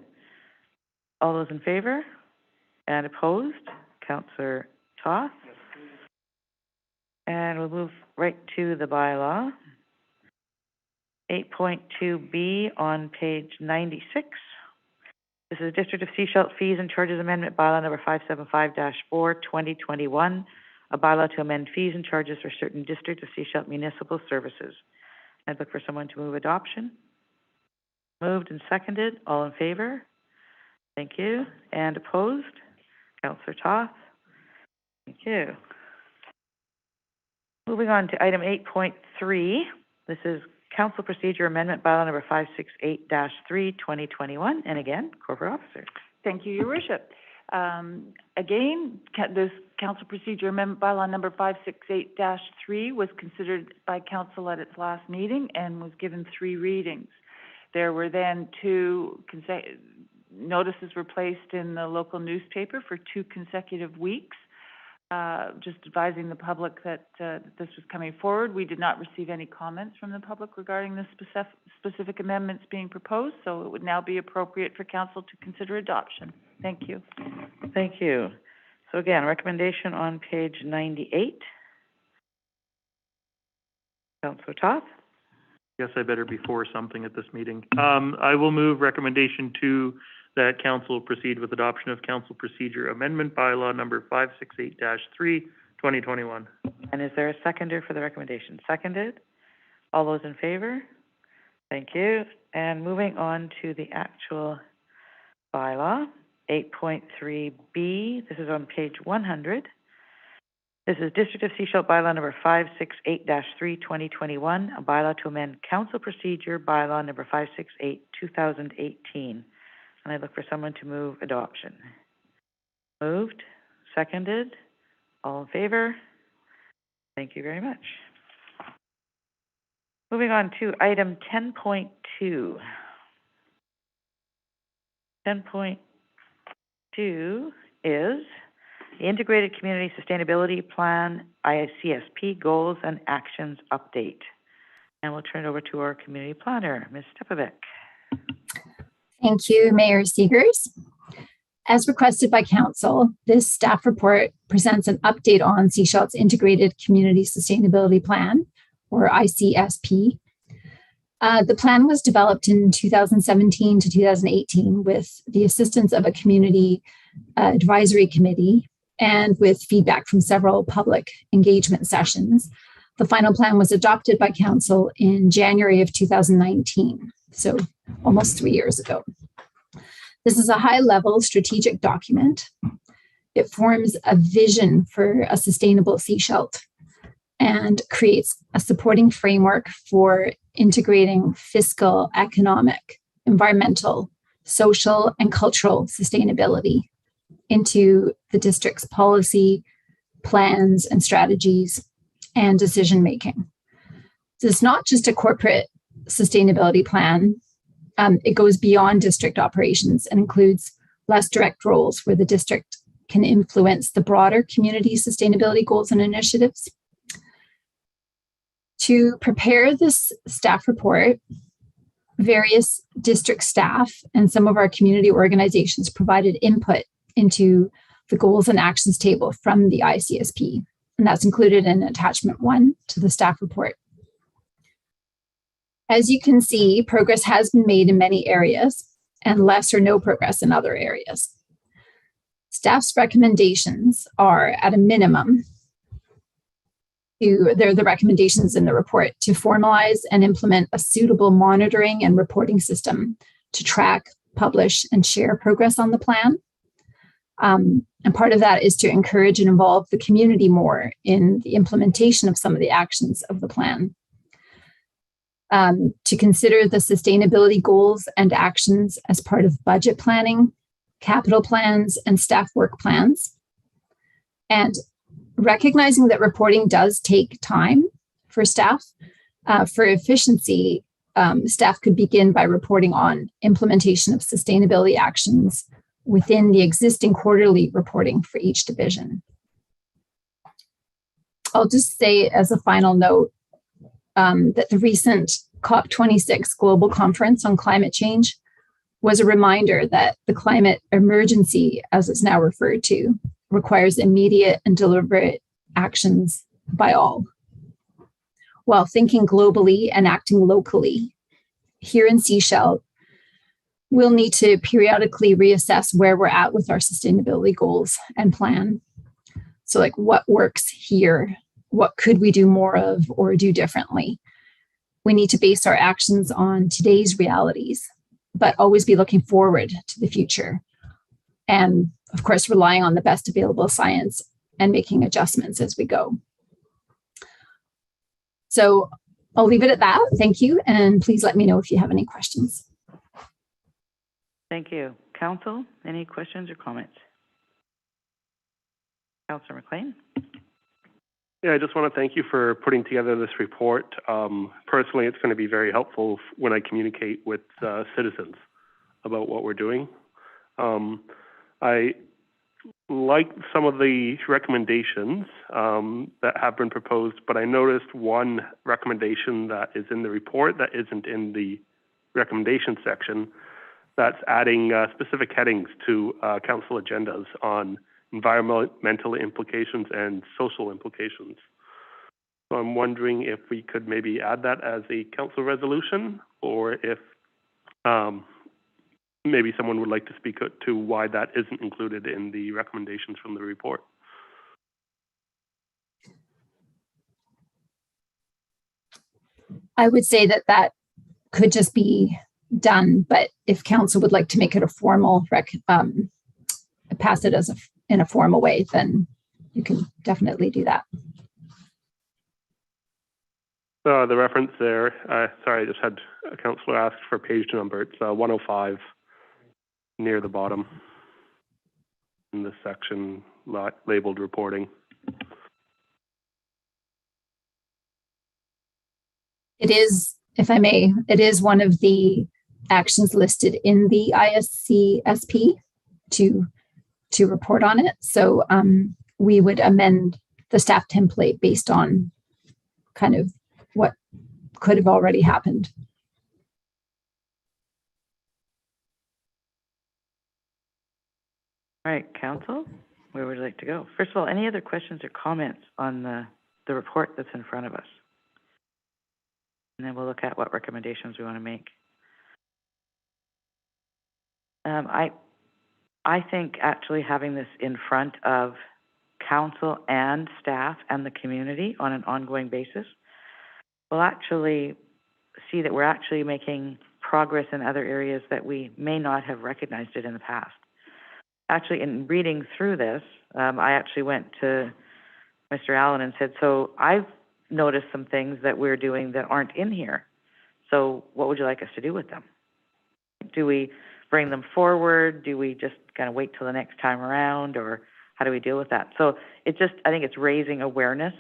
All those in favor? And opposed? Councillor Toth? Yes, please. And we'll move right to the bylaw. 8.2B on page 96. This is District of Seashell Fees and Charges Amendment Bylaw number 575-4, 2021, a bylaw to amend fees and charges for certain district of Seashell municipal services. I'd look for someone to move adoption. Moved and seconded. All in favor? Thank you. And opposed? Councillor Toth. Thank you. Moving on to item 8.3. This is Council Procedure Amendment Bylaw number 568-3, 2021. And again, corporate officer. Thank you, Your Worship. Again, this Council Procedure Amendment Bylaw number 568-3 was considered by Council at its last meeting and was given 3 readings. There were then 2 notices were placed in the local newspaper for 2 consecutive weeks, just advising the public that this was coming forward. We did not receive any comments from the public regarding the specific amendments being proposed, so it would now be appropriate for Council to consider adoption. Thank you. Thank you. So again, recommendation on page 98. Councillor Toth. Guess I better be for something at this meeting. I will move recommendation 2 that council proceed with adoption of council procedure amendment bylaw number 568-3, 2021. And is there a seconder for the recommendation? Seconded. All those in favor? Thank you. And moving on to the actual bylaw, 8.3B. This is on page 100. This is District of Seashell Bylaw number 568-3, 2021, a bylaw to amend Council Procedure Bylaw number 568, 2018. And I look for someone to move adoption. Moved, seconded, all in favor? Thank you very much. Moving on to item 10.2. 10.2 is the Integrated Community Sustainability Plan, ICSP Goals and Actions Update. And we'll turn it over to our community planner, Ms. Stepovic. Thank you, Mayor Seegers. As requested by Council, this staff report presents an update on Seashell's Integrated Community Sustainability Plan, or ICSP. The plan was developed in 2017 to 2018 with the assistance of a community advisory committee and with feedback from several public engagement sessions. The final plan was adopted by Council in January of 2019, so almost 3 years ago. This is a high-level strategic document. It forms a vision for a sustainable Seashell and creates a supporting framework for integrating fiscal, economic, environmental, social, and cultural sustainability into the district's policy, plans, and strategies, and decision-making. So it's not just a corporate sustainability plan. It goes beyond district operations and includes less direct roles where the district can influence the broader community sustainability goals and initiatives. To prepare this staff report, various district staff and some of our community organizations provided input into the goals and actions table from the ICSP, and that's included in attachment 1 to the staff report. As you can see, progress has been made in many areas and less or no progress in other areas. Staff's recommendations are, at a minimum, they're the recommendations in the report, to formalize and implement a suitable monitoring and reporting system to track, publish, and share progress on the plan. And part of that is to encourage and involve the community more in the implementation of some of the actions of the plan. To consider the sustainability goals and actions as part of budget planning, capital plans, and staff work plans. And recognizing that reporting does take time for staff, for efficiency, staff could begin by reporting on implementation of sustainability actions within the existing quarterly reporting for each division. I'll just say as a final note that the recent COP26 Global Conference on Climate Change was a reminder that the climate emergency, as it's now referred to, requires immediate and deliberate actions by all. While thinking globally and acting locally, here in Seashell, we'll need to periodically reassess where we're at with our sustainability goals and plan. So like what works here? What could we do more of or do differently? We need to base our actions on today's realities, but always be looking forward to the future. And of course, relying on the best available science and making adjustments as we go. So I'll leave it at that. Thank you. And please let me know if you have any questions. Thank you. Council, any questions or comments? Councillor McLean? Yeah, I just want to thank you for putting together this report. Personally, it's going to be very helpful when I communicate with citizens about what we're doing. I like some of the recommendations that have been proposed, but I noticed one recommendation that is in the report that isn't in the recommendation section. That's adding specific headings to council agendas on environmental implications and social implications. So I'm wondering if we could maybe add that as a council resolution, or if maybe someone would like to speak to why that isn't included in the recommendations from the report. I would say that that could just be done, but if council would like to make it a formal pass it as in a formal way, then you can definitely do that. The reference there, sorry, I just had a councillor ask for page number. It's 105 near the bottom in the section labeled reporting. It is, if I may, it is one of the actions listed in the ISCSP to report on it. So we would amend the staff template based on kind of what could have already happened. All right, council, where would you like to go? First of all, any other questions or comments on the report that's in front of us? And then we'll look at what recommendations we want to make. I think actually having this in front of council and staff and the community on an ongoing basis, we'll actually see that we're actually making progress in other areas that we may not have recognized it in the past. Actually, in reading through this, I actually went to Mr. Allen and said, so I've noticed some things that we're doing that aren't in here. So what would you like us to do with them? Do we bring them forward? Do we just kind of wait till the next time around, or how do we deal with that? So it just, I think it's raising awareness,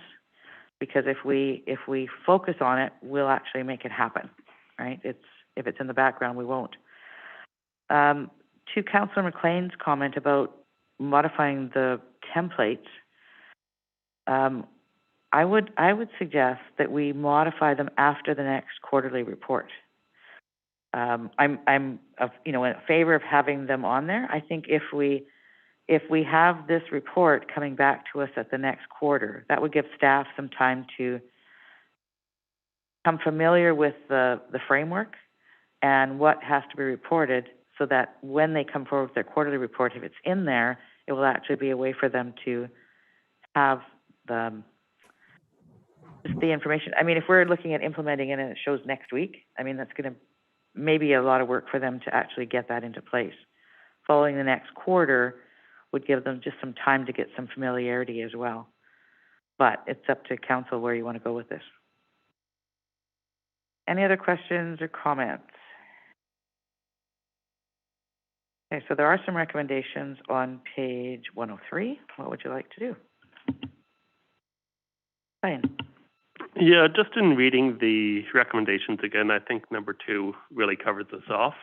because if we focus on it, we'll actually make it happen, right? If it's in the background, we won't. To Councillor McLean's comment about modifying the templates, I would suggest that we modify them after the next quarterly report. I'm in favor of having them on there. I think if we have this report coming back to us at the next quarter, that would give staff some time to become familiar with the framework and what has to be reported, so that when they come forward with their quarterly report, if it's in there, it will actually be a way for them to have the information. I mean, if we're looking at implementing it and it shows next week, I mean, that's going to maybe a lot of work for them to actually get that into place. Following the next quarter would give them just some time to get some familiarity as well. But it's up to council where you want to go with this. Any other questions or comments? Okay, so there are some recommendations on page 103. What would you like to do? Fine. Yeah, just in reading the recommendations again, I think number 2 really covers this off,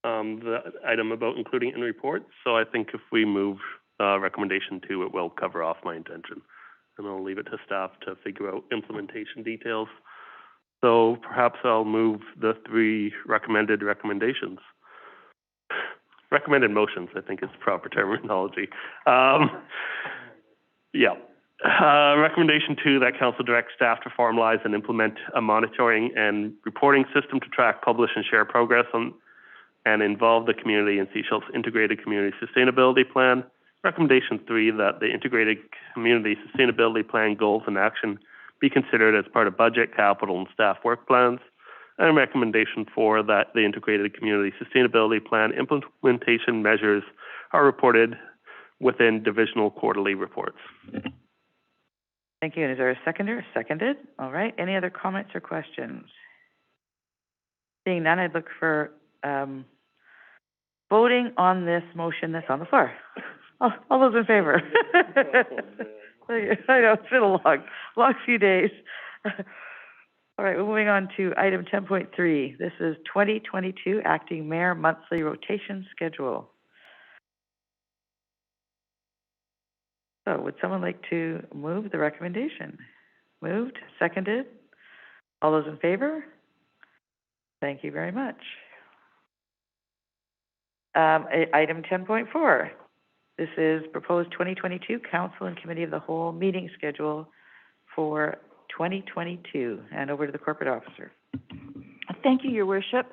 the item about including in reports. So I think if we move recommendation 2, it will cover off my intention. And I'll leave it to staff to figure out implementation details. So perhaps I'll move the 3 recommended recommendations. Recommended motions, I think is proper terminology. Yeah. Recommendation 2, that council directs staff to formalize and implement a monitoring and reporting system to track, publish, and share progress on and involve the community in Seashell's integrated community sustainability plan Recommendation 3, that the Integrated Community Sustainability Plan goals and action be considered as part of budget, capital, and staff work plans. And recommendation 4, that the Integrated Community Sustainability Plan implementation measures are reported within divisional quarterly reports. Thank you. And is there a seconder? Seconded. All right. Any other comments or questions? Seeing none, I'd look for voting on this motion that's on the floor. All those in favor? I know, it's been a long few days. All right, we're moving on to item 10.3. This is 2022 Acting Mayor Monthly Rotation Schedule. So would someone like to move the recommendation? Moved, seconded. All those in favor? Thank you very much. Item 10.4. This is proposed 2022 Council and Committee of the Whole meeting schedule for 2022. And over to the corporate officer. Thank you, Your Worship.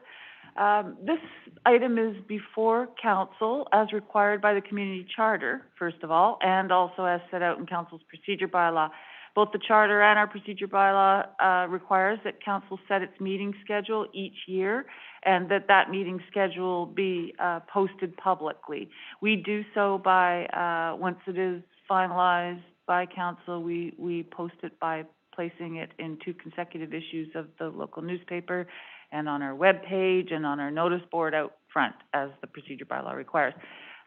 This item is before Council as required by the Community Charter, first of all, and also as set out in Council's procedure bylaw. Both the Charter and our procedure bylaw requires that Council set its meeting schedule each year and that meeting schedule be posted publicly. We do so by, once it is finalized by Council, we post it by placing it in 2 consecutive issues of the local newspaper and on our web page and on our notice board out front, as the procedure bylaw requires.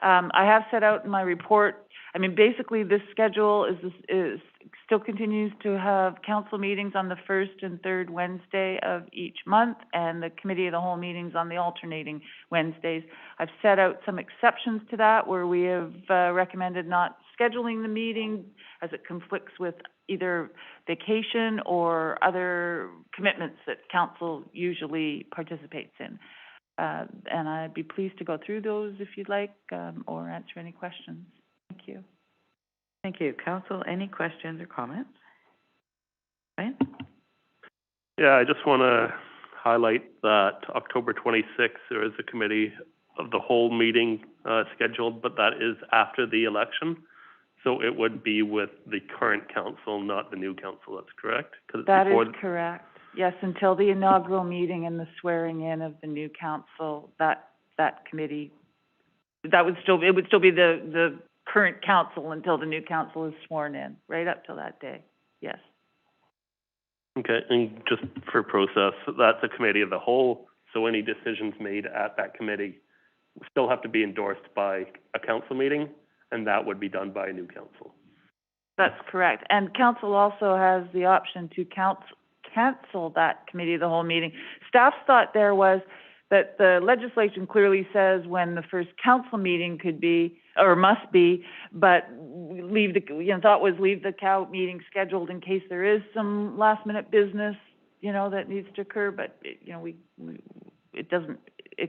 I have set out in my report, I mean, basically this schedule is still continues to have council meetings on the first and third Wednesday of each month, and the committee of the whole meetings on the alternating Wednesdays. I've set out some exceptions to that where we have recommended not scheduling the meeting as it conflicts with either vacation or other commitments that council usually participates in. And I'd be pleased to go through those if you'd like, or answer any questions. Thank you. Thank you. Council, any questions or comments? Ryan? Yeah, I just want to highlight that October 26th, there is a committee of the whole meeting scheduled, but that is after the election. So it would be with the current council, not the new council. That's correct? That is correct. Yes, until the inaugural meeting and the swearing in of the new council, that committee, it would still be the current council until the new council is sworn in, right up till that day. Yes. Okay, and just for process, that's a committee of the whole, so any decisions made at that committee still have to be endorsed by a council meeting, and that would be done by a new council. That's correct. And council also has the option to cancel that committee of the whole meeting. Staff's thought there was that the legislation clearly says when the first council meeting could be or must be, but leave the COW meeting scheduled in case there is some last minute business, that needs to occur. But it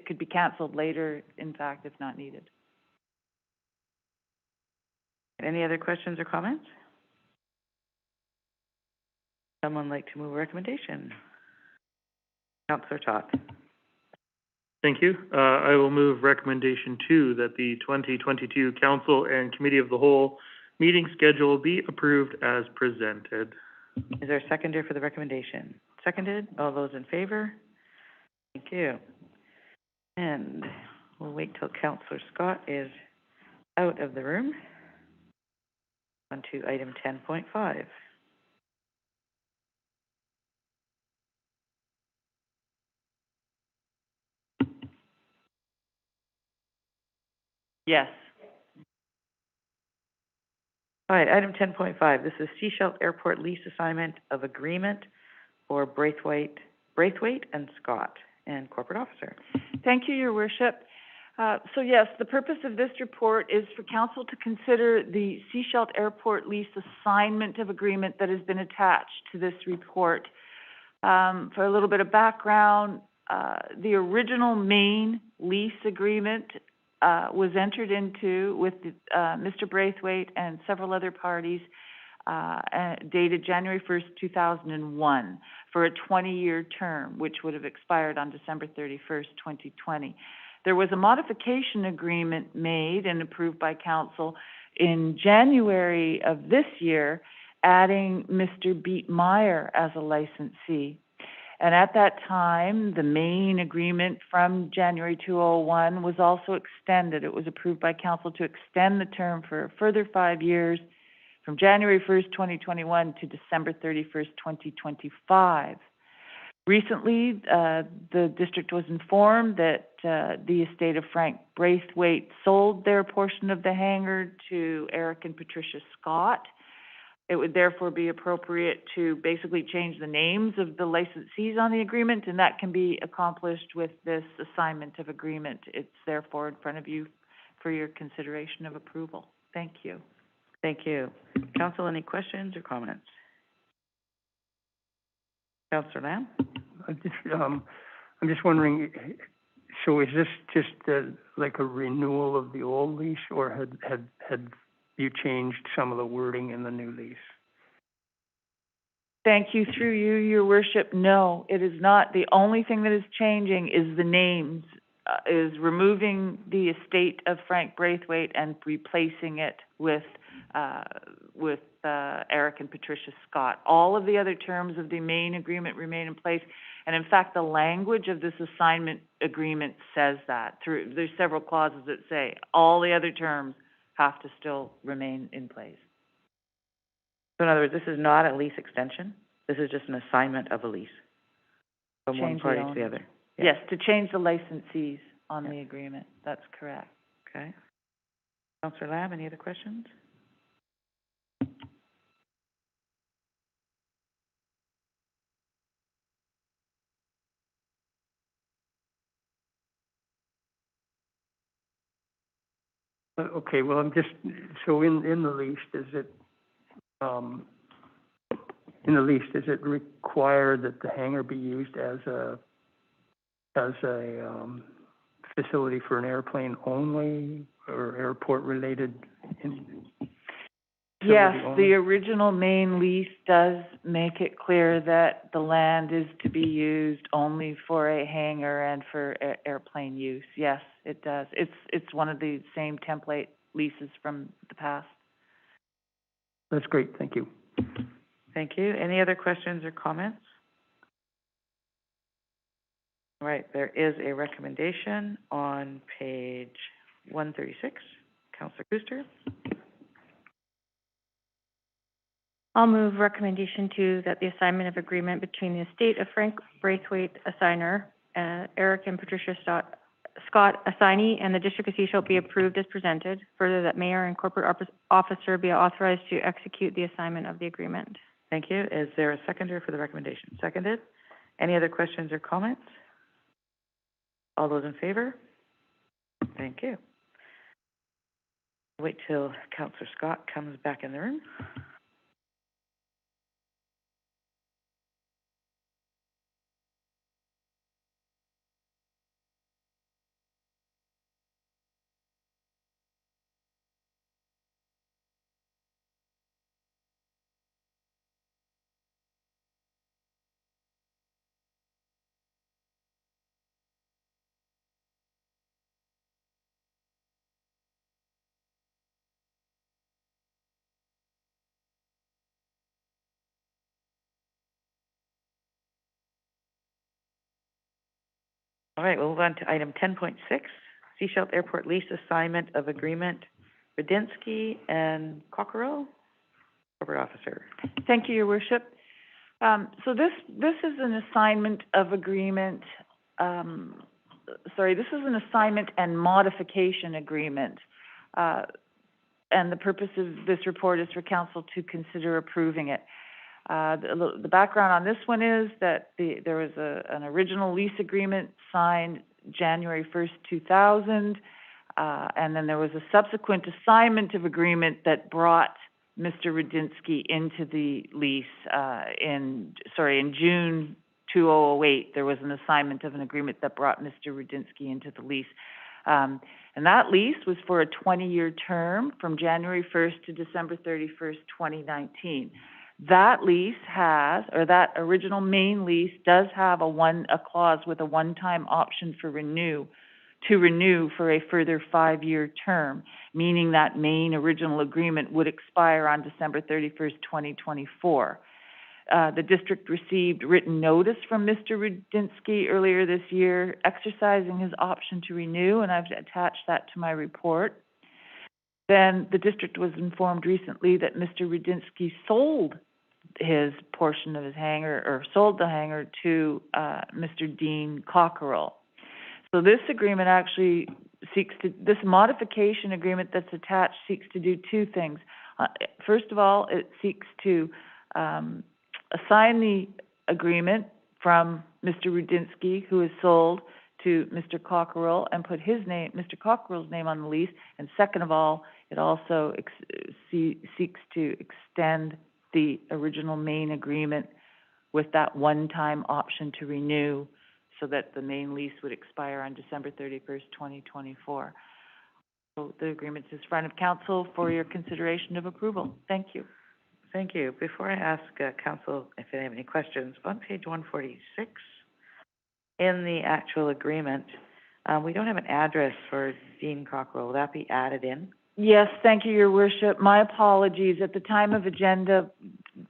could be canceled later, in fact, if not needed. Any other questions or comments? Someone like to move a recommendation? Councillor Toth. Thank you. I will move recommendation 2 that the 2022 Council and Committee of the Whole meeting schedule be approved as presented. Is there a seconder for the recommendation? Seconded. All those in favor? Thank you. And we'll wait till Councillor Scott is out of the room. On to item 10.5. Yes. All right, item 10.5. This is Seashell Airport lease assignment of agreement for Braithwaite and Scott, and corporate officer. Thank you, Your Worship. So yes, the purpose of this report is for council to consider the Seashell Airport lease assignment of agreement that has been attached to this report. For a little bit of background, the original main lease agreement was entered into with Mr. Braithwaite and several other parties dated January 1st, 2001 for a 20-year term, which would have expired on December 31st, 2020. There was a modification agreement made and approved by council in January of this year, adding Mr. Beat Meyer as a licensee. And at that time, the main agreement from January 2001 was also extended. It was approved by council to extend the term for a further 5 years from January 1st, 2021 to December 31st, 2025. Recently, the district was informed that the estate of Frank Braithwaite sold their portion of the hangar to Eric and Patricia Scott. It would therefore be appropriate to basically change the names of the licensees on the agreement, and that can be accomplished with this assignment of agreement. It's therefore in front of you for your consideration of approval. Thank you. Thank you. Council, any questions or comments? Councillor Lamb? I'm just wondering, so is this just like a renewal of the old lease, or had you changed some of the wording in the new lease? Thank you. Through you, Your Worship. No, it is not. The only thing that is changing is the names, is removing the estate of Frank Braithwaite and replacing it with Eric and Patricia Scott. All of the other terms of the main agreement remain in place. And in fact, the language of this assignment agreement says that. There's several clauses that say all the other terms have to still remain in place. So in other words, this is not a lease extension. This is just an assignment of a lease from one party to the other. Yeah. Yes, to change the licensees on the agreement. That's correct. Okay. Councillor Lamb, any other questions? Okay, well, I'm just, so in the lease, does it, require that the hangar be used as a facility for an airplane only, or airport related? Yes, the original main lease does make it clear that the land is to be used only for a hangar and for airplane use. Yes, it does. It's one of the same template leases from the past. That's great. Thank you. Thank you. Any other questions or comments? All right, there is a recommendation on page 136. Councillor Kuster. I'll move recommendation 2 that the assignment of agreement between the estate of Frank Braithwaite, assigner, Eric and Patricia Scott, assignee, and the District of Seashell be approved as presented. Further, that mayor and corporate officer be authorized to execute the assignment of the agreement. Thank you. Is there a seconder for the recommendation? Seconded. Any other questions or comments? All those in favor? Thank you. Wait till Councillor Scott comes back in the room. All right, we'll move on to item 10.6, Seashell Airport Lease Assignment of Agreement, Rudinsky and Cockerell, Corporate Officer. Thank you, Your Worship. So this is an assignment of agreement, this is an assignment and modification agreement. And the purpose of this report is for council to consider approving it. The background on this one is that there was an original lease agreement signed January 1st, 2000, and then there was a subsequent assignment of agreement that brought Mr. Rudinsky into the lease in June 2008. There was an assignment of an agreement that brought Mr. Rudinsky into the lease. And that lease was for a 20-year term from January 1st to December 31st, 2019. That lease has, or that original main lease does have a clause with a one-time option for renew to renew for a further 5-year term, meaning that main original agreement would expire on December 31st, 2024. The district received written notice from Mr. Rudinsky earlier this year, exercising his option to renew, and I've attached that to my report. Then the district was informed recently that Mr. Rudinsky sold his portion of his hangar, or sold the hangar to Mr. Dean Cockerell. So this agreement actually this modification agreement that's attached seeks to do two things. First of all, it seeks to assign the agreement from Mr. Rudinsky, who is sold, to Mr. Cockerell, and put his name, Mr. Cockerell's name on the lease. And second of all, it also seeks to extend the original main agreement with that one-time option to renew, so that the main lease would expire on December 31st, 2024. So the agreement is in front of council for your consideration of approval. Thank you. Thank you. Before I ask council if they have any questions, on page 146, in the actual agreement, we don't have an address for Dean Cockerell. Will that be added in? Yes, thank you, Your Worship. My apologies. At the time of agenda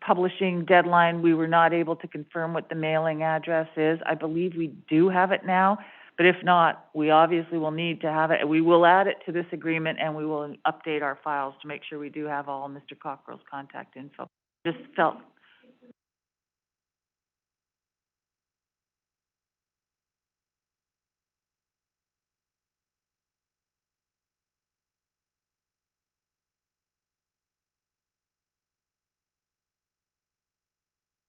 publishing deadline, we were not able to confirm what the mailing address is. I believe we do have it now, but if not, we obviously will need to have it. We will add it to this agreement, and we will update our files to make sure we do have all Mr. Cockerell's contact info. Just felt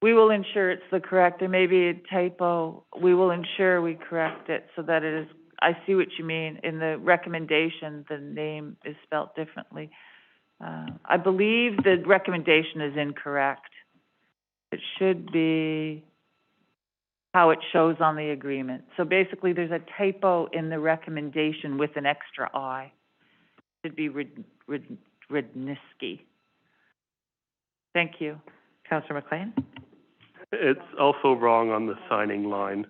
we will ensure it's the correct. There may be a typo. We will ensure we correct it so that it is, I see what you mean. In the recommendation, the name is spelt differently. I believe the recommendation is incorrect. It should be how it shows on the agreement. So basically, there's a typo in the recommendation with an extra I. It should be Rudnisky. Thank you. Councillor McLean? It's also wrong on the signing line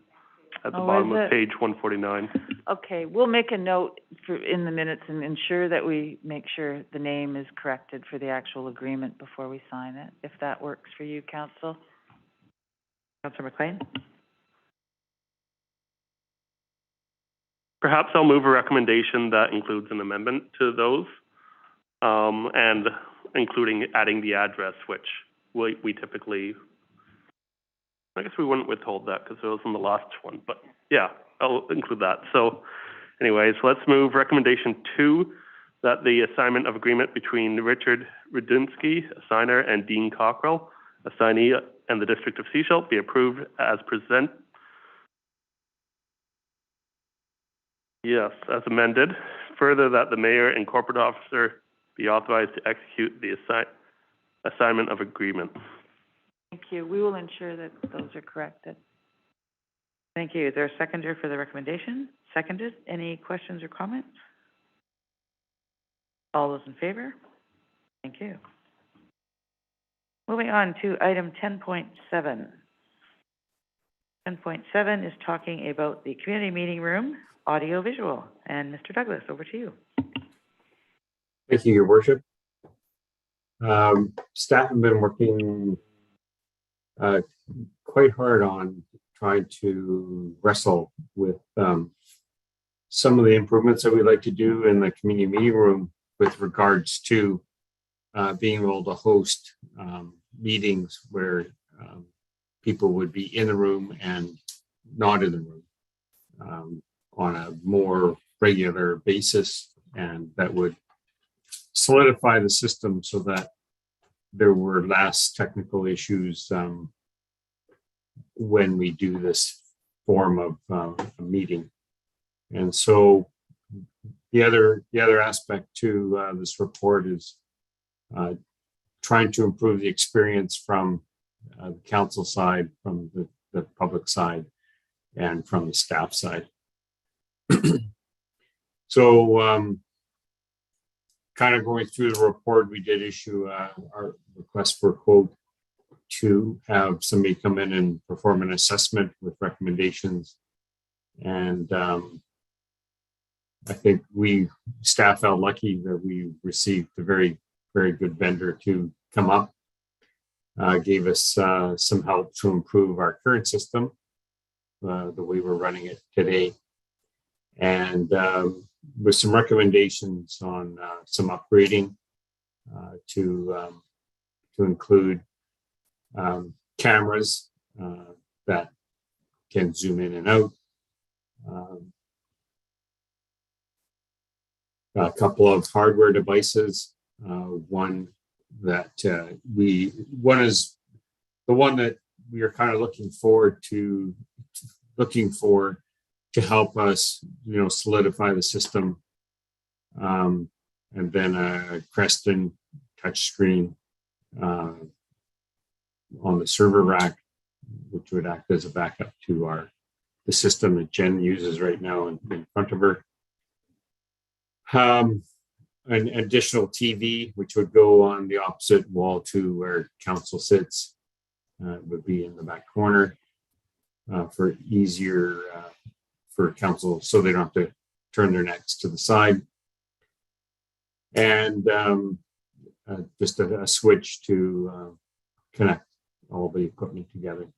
at the bottom of page 149. Okay, we'll make a note in the minutes and ensure that we make sure the name is corrected for the actual agreement before we sign it, if that works for you, Council. Councillor McLean? Perhaps I'll move a recommendation that includes an amendment to those, and including adding the address, which we typically, I guess we wouldn't withhold that because it was in the last one, but yeah, I'll include that. So anyways, let's move recommendation 2, that the assignment of agreement between Richard Rudinsky, assigner, and Dean Cockerell, assignee, and the District of Seashell be approved as presented. Yes, as amended. Further, that the mayor and corporate officer be authorized to execute the assignment of agreement. Thank you. We will ensure that those are corrected. Thank you. Is there a seconder for the recommendation? Seconded. Any questions or comments? All those in favor? Thank you. Moving on to item 10.7. 10.7 is talking about the community meeting room, audio visual. And Mr. Douglas, over to you. Thank you, Your Worship. Staff have been working quite hard on trying to wrestle with some of the improvements that we'd like to do in the community meeting room with regards to being able to host meetings where people would be in the room and not in the room on a more regular basis, and that would solidify the system so that there were less technical issues when we do this form of a meeting. And so the other aspect to this report is trying to improve the experience from the council side, from the public side, and from the staff side. So kind of going through the report, we did issue our request for a quote to have somebody come in and perform an assessment with recommendations. And I think staff felt lucky that we received a very, very good vendor to come up, gave us some help to improve our current system, the way we're running it today, and with some recommendations on some upgrading to include cameras that can zoom in and out, a couple of hardware devices. One is the one that we are kind of looking for to help us, solidify the system. And then a Creston touchscreen on the server rack, which would act as a backup to the system that Jen uses right now in front of her. An additional TV, which would go on the opposite wall to where council sits, would be in the back corner for easier for council, so they don't have to turn their necks to the side. And just a switch to connect all the equipment together.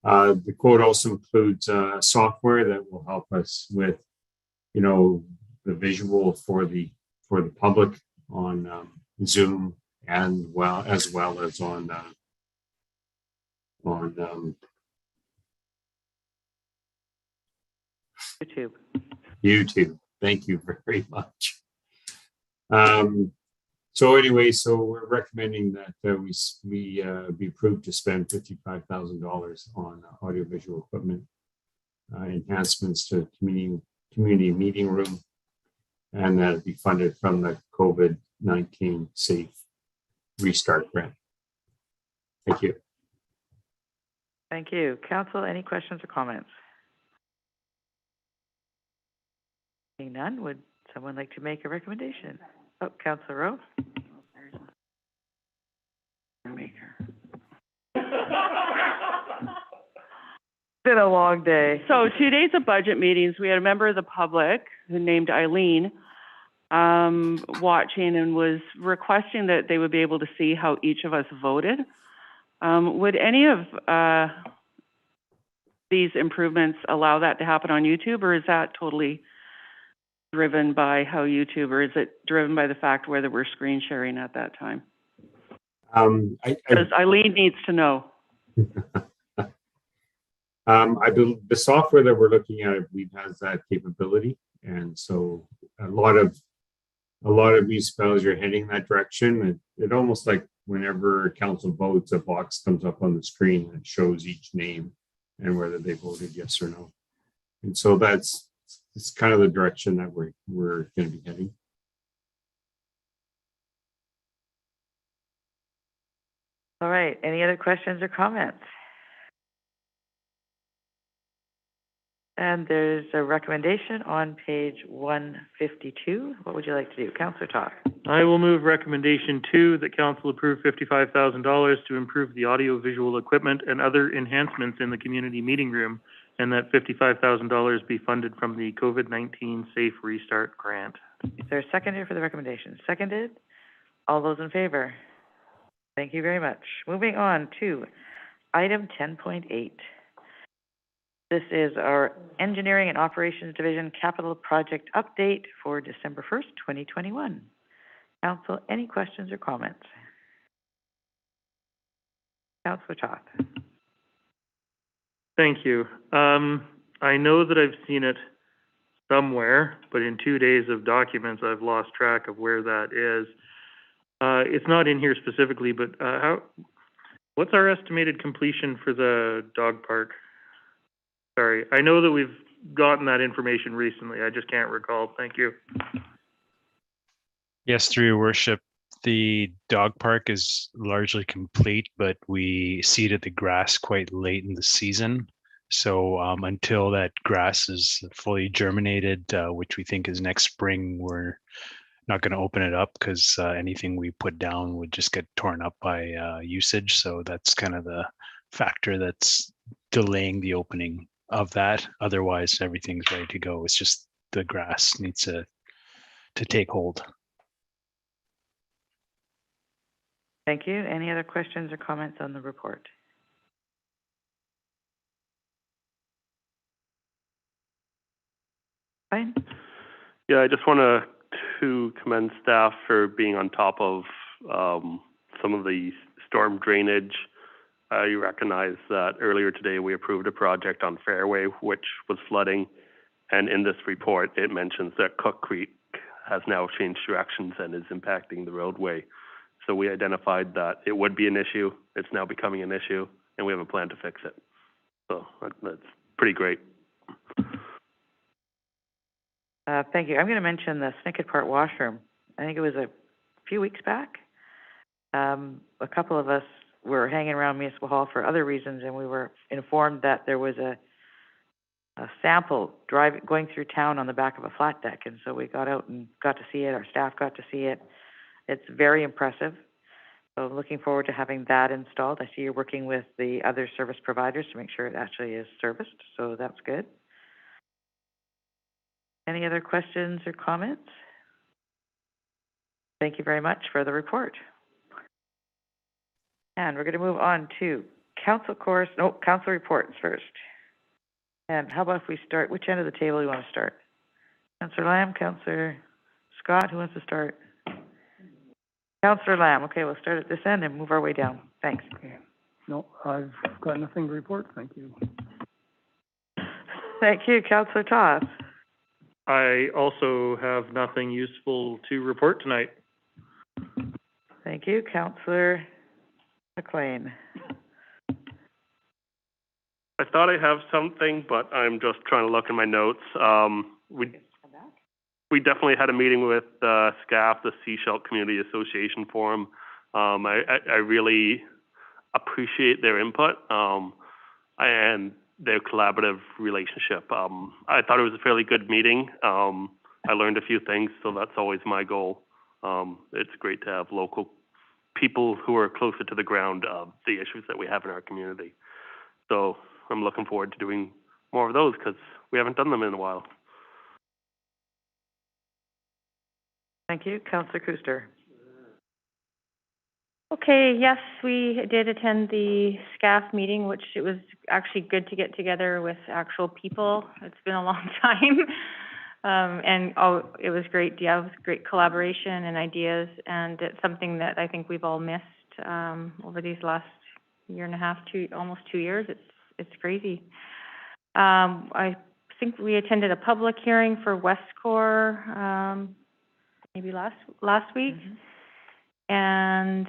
The quote also includes software that will help us with, the visual for the public on Zoom, and as well as on YouTube. Thank you very much. So we're recommending that we be approved to spend $55,000 on audiovisual equipment enhancements to community meeting room, and that it be funded from the COVID-19 Safe Restart Grant. Thank you. Thank you. Council, any questions or comments? Seeing none, would someone like to make a recommendation? Oh, Councillor Rowe. It's been a long day. So 2 days of budget meetings, we had a member of the public who named Eileen watching and was requesting that they would be able to see how each of us voted. Would any of these improvements allow that to happen on YouTube, or is that totally driven by how YouTube, or is it driven by the fact whether we're screen sharing at that time? Because Eileen needs to know. I believe the software that we're looking at, I believe, has that capability, and so a lot of municipalities are heading that direction. It almost like whenever council votes, a box comes up on the screen and shows each name and whether they voted yes or no. And so it's kind of the direction that we're going to be heading. All right. Any other questions or comments? And there's a recommendation on page 152. What would you like to do? Councillor Talk. I will move recommendation 2, that council approve $55,000 to improve the audio-visual equipment and other enhancements in the community meeting room, and that $55,000 be funded from the COVID-19 Safe Restart Grant. Is there a seconder for the recommendation? Seconded. All those in favor? Thank you very much. Moving on to item 10.8. This is our Engineering and Operations Division Capital Project Update for December 1st, 2021. Council, any questions or comments? Councillor Toth. Thank you. I know that I've seen it somewhere, but in 2 days of documents, I've lost track of where that is. It's not in here specifically, but what's our estimated completion for the dog park? Sorry, I know that we've gotten that information recently. I just can't recall. Thank you. Yes, through your worship, the dog park is largely complete, but we seeded the grass quite late in the season. So until that grass is fully germinated, which we think is next spring, we're not going to open it up because anything we put down would just get torn up by usage. So that's kind of the factor that's delaying the opening of that. Otherwise, everything's ready to go. It's just the grass needs to take hold. Thank you. Any other questions or comments on the report? Fine. Yeah, I just want to commend staff for being on top of some of the storm drainage. You recognize that earlier today we approved a project on Fairway which was flooding, and in this report it mentions that Cook Creek has now changed directions and is impacting the roadway. So we identified that it would be an issue. It's now becoming an issue, and we have a plan to fix it. So that's pretty great. Thank you. I'm going to mention the Snicket Park washroom. I think it was a few weeks back. A couple of us were hanging around Municipal Hall for other reasons, and we were informed that there was a sample going through town on the back of a flat deck, and so we got out and got to see it. Our staff got to see it. It's very impressive. So I'm looking forward to having that installed. I see you're working with the other service providers to make sure it actually is serviced, so that's good. Any other questions or comments? Thank you very much for the report. And we're going to move on to council reports first. And how about if we start, which end of the table do you want to start? Councillor Lamb, Councillor Scott, who wants to start? Councillor Lamb. Okay, we'll start at this end and move our way down. Thanks. Okay. No, I've got nothing to report. Thank you. Thank you, Councillor Toth. I also have nothing useful to report tonight. Thank you, Councillor McLean. I thought I have something, but I'm just trying to look in my notes. We definitely had a meeting with SCAF, the Seashell Community Association Forum. I really appreciate their input and their collaborative relationship. I thought it was a fairly good meeting. I learned a few things, so that's always my goal. It's great to have local people who are closer to the ground of the issues that we have in our community. So I'm looking forward to doing more of those because we haven't done them in a while. Thank you. Councillor Kuster. Okay, yes, we did attend the SCAF meeting, which it was actually good to get together with actual people. It's been a long time. It was great. Yeah, it was great collaboration and ideas, and it's something that I think we've all missed over these last year and a half, almost 2 years. It's crazy. I think we attended a public hearing for Westcor maybe last week. Mm-hmm. And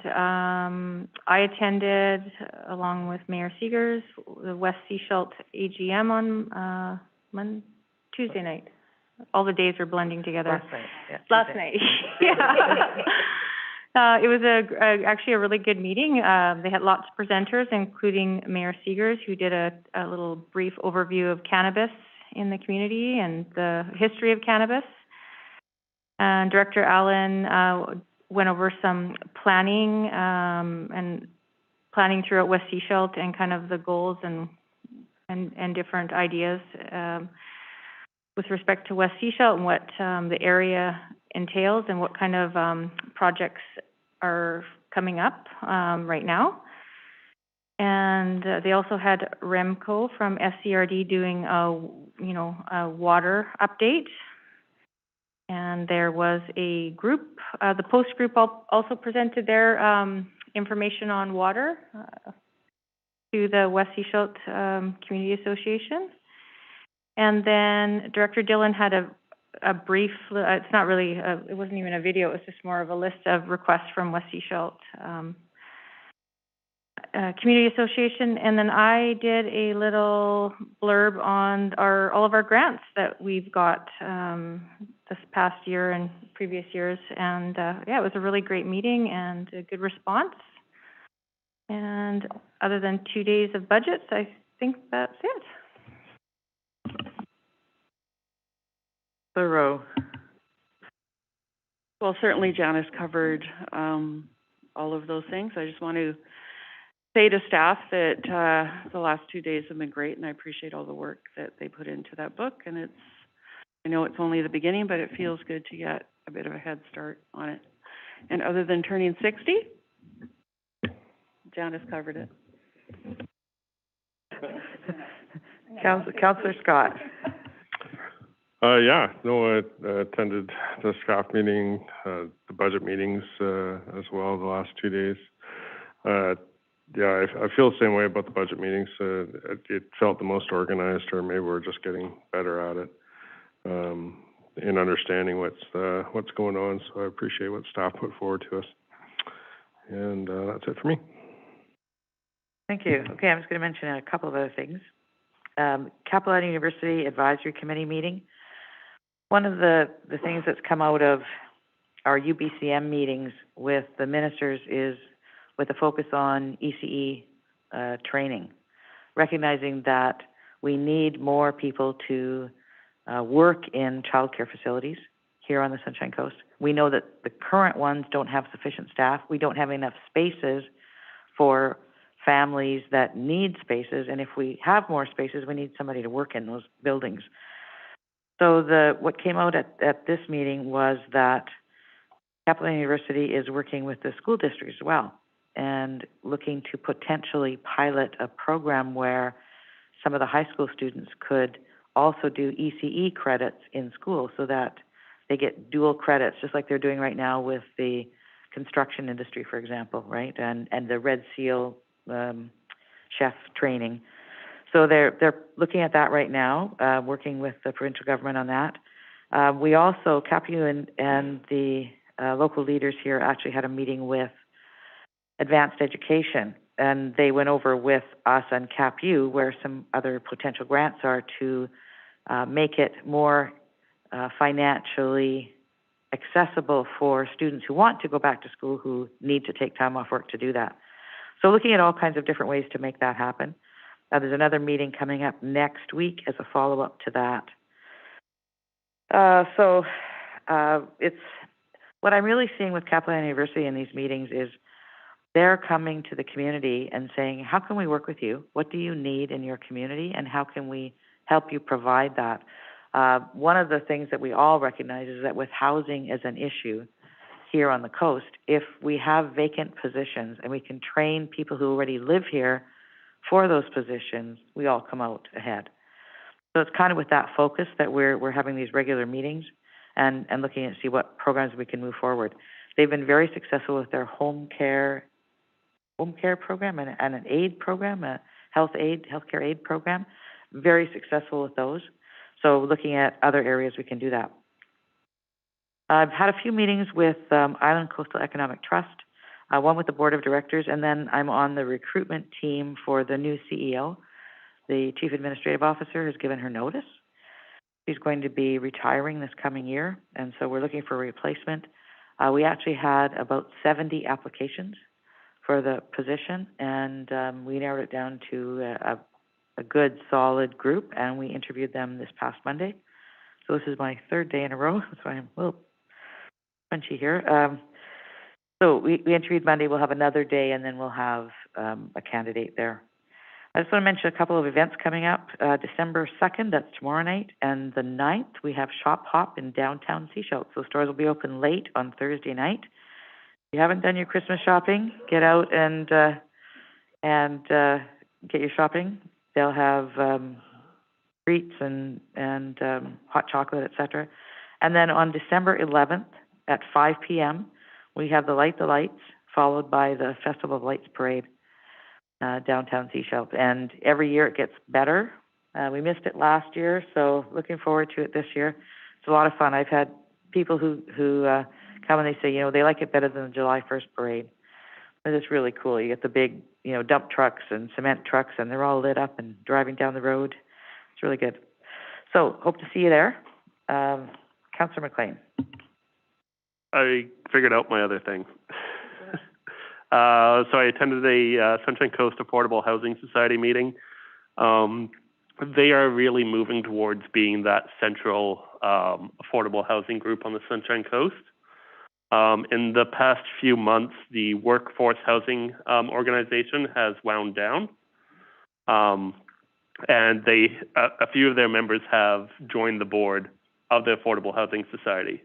I attended, along with Mayor Seegers, the West Seashell AGM on Tuesday night. All the days are blending together. Last night. Yeah, last night. Yeah. It was actually a really good meeting. They had lots of presenters, including Mayor Seegers, who did a little brief overview of cannabis in the community and the history of cannabis. And Director Allen went over some planning and planning throughout West Seashell and kind of the goals and different ideas with respect to West Seashell and what the area entails and what kind of projects are coming up right now. And they also had Remco from SCRD doing a water update. And there was a group, the Post group also presented their information on water to the West Seashell Community Association. And then Director Dillon had a brief, it's not really, it wasn't even a video, it was just more of a list of requests from West Seashell Community Association. And then I did a little blurb on all of our grants that we've got this past year and previous years. And yeah, it was a really great meeting and a good response. And other than 2 days of budgets, I think that's it. Thorough. Well, certainly Janice covered all of those things. I just want to say to staff that the last 2 days have been great, and I appreciate all the work that they put into that book. And it's I know it's only the beginning, but it feels good to get a bit of a head start on it. And other than turning 60, Janice covered it. Councillor Scott. Yeah, no, I attended the staff meeting, the budget meetings, as well the last 2 days. Yeah, I feel the same way about the budget meetings. It felt the most organized, or maybe we're just getting better at it, in understanding what's going on. So I appreciate what staff put forward to us. And that's it for me. Thank you. Okay, I'm just going to mention a couple of other things. Capilano University Advisory Committee meeting. One of the things that's come out of our UBCM meetings with the ministers is with a focus on ECE training, recognizing that we need more people to work in childcare facilities here on the Sunshine Coast. We know that the current ones don't have sufficient staff. We don't have enough spaces for families that need spaces, and if we have more spaces, we need somebody to work in those buildings. So what came out at this meeting was that Capilano University is working with the school district as well and looking to potentially pilot a program where some of the high school students could also do ECE credits in school so that they get dual credits, just like they're doing right now with the construction industry, for example, right? And the Red Seal chef training. So they're looking at that right now, working with the provincial government on that. We also, CapU and the local leaders here actually had a meeting with advanced education, and they went over with us and CapU where some other potential grants are to make it more financially accessible for students who want to go back to school who need to take time off work to do that. So looking at all kinds of different ways to make that happen. There's another meeting coming up next week as a follow-up to that. It's what I'm really seeing with Capilano University in these meetings is they're coming to the community and saying, how can we work with you? What do you need in your community, and how can we help you provide that? One of the things that we all recognize is that with housing as an issue here on the coast, if we have vacant positions and we can train people who already live here for those positions, we all come out ahead. So it's kind of with that focus that we're having these regular meetings and looking at see what programs we can move forward. They've been very successful with their home care program and an aid program, a healthcare aid program. Very successful with those. So looking at other areas we can do that. I've had a few meetings with Island Coastal Economic Trust, one with the board of directors, and then I'm on the recruitment team for the new CEO. The chief administrative officer has given her notice. She's going to be retiring this coming year, and so we're looking for a replacement. We actually had about 70 applications for the position, and we narrowed it down to a good, solid group, and we interviewed them this past Monday. So this is my third day in a row, so I'm a little punchy here. So we interviewed Monday. We'll have another day, and then we'll have a candidate there. I just want to mention a couple of events coming up. December 2nd, that's tomorrow night, and the 9th, we have Shop Hop in downtown Seashell. So stores will be open late on Thursday night. If you haven't done your Christmas shopping, get out and get your shopping. They'll have treats and hot chocolate, etc. And then on December 11th at 5 p.m., we have the Light the Lights, followed by the Festival of Lights Parade, downtown Seashell. And every year it gets better. We missed it last year, so looking forward to it this year. It's a lot of fun. I've had people who come and they say, they like it better than the July 1st parade. It's really cool. You get the big, dump trucks and cement trucks, and they're all lit up and driving down the road. It's really good. So hope to see you there. Councillor McLean. I figured out my other thing. So I attended a Sunshine Coast Affordable Housing Society meeting. They are really moving towards being that central affordable housing group on the Sunshine Coast. In the past few months, the workforce housing organization has wound down. And a few of their members have joined the board of the Affordable Housing Society.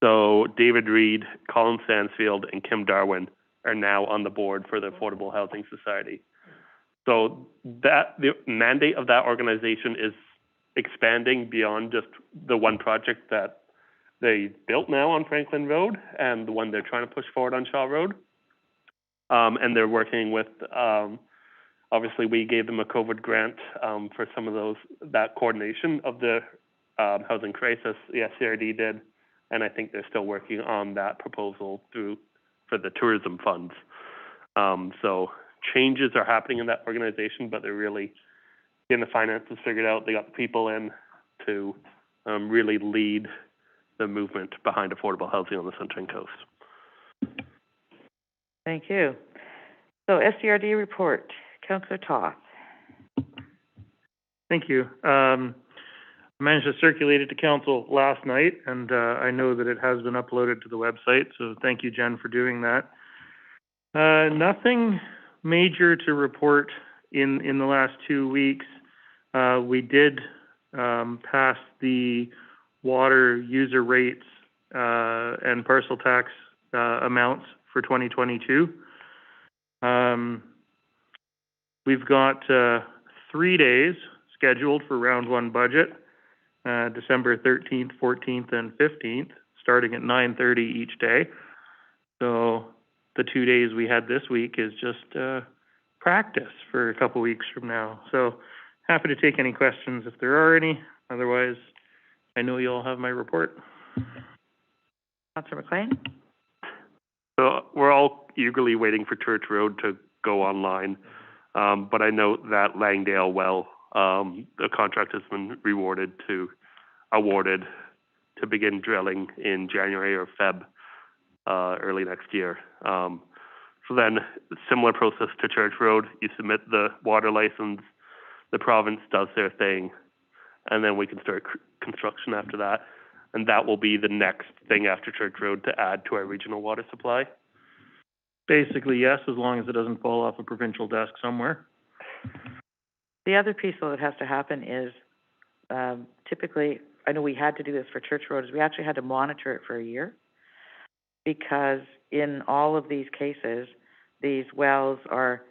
So David Reed, Colin Sansfield, and Kim Darwin are now on the board for the Affordable Housing Society. So that the mandate of that organization is expanding beyond just the one project that they built now on Franklin Road and the one they're trying to push forward on Shaw Road. And they're working with, obviously we gave them a COVID grant for some of that coordination of the housing crisis, the SCRD did, and I think they're still working on that proposal for the tourism funds. So changes are happening in that organization, but they're really getting the finances figured out. They got the people in to really lead the movement behind affordable housing on the Sunshine Coast. Thank you. So SCRD report, Councillor Toth. Thank you. I managed to circulate it to council last night, and I know that it has been uploaded to the website, so thank you, Jen, for doing that. Nothing major to report in the last 2 weeks. We did pass the water user rates and parcel tax amounts for 2022. We've got 3 days scheduled for round one budget, December 13th, 14th, and 15th, starting at 9:30 each day. So the 2 days we had this week is just practice for a couple weeks from now. So happy to take any questions if there are any. Otherwise, I know you all have my report. Councillor McLean? So we're all eagerly waiting for Church Road to go online. But I note that Langdale Well, the contract has been awarded to begin drilling in January or Feb, early next year. So then, similar process to Church Road, you submit the water license, the province does their thing, and then we can start construction after that. And that will be the next thing after Church Road to add to our regional water supply. Basically, yes, as long as it doesn't fall off a provincial desk somewhere. The other piece that has to happen is typically, I know we had to do this for Church Road, is we actually had to monitor it for a year, because in all of these cases, these wells are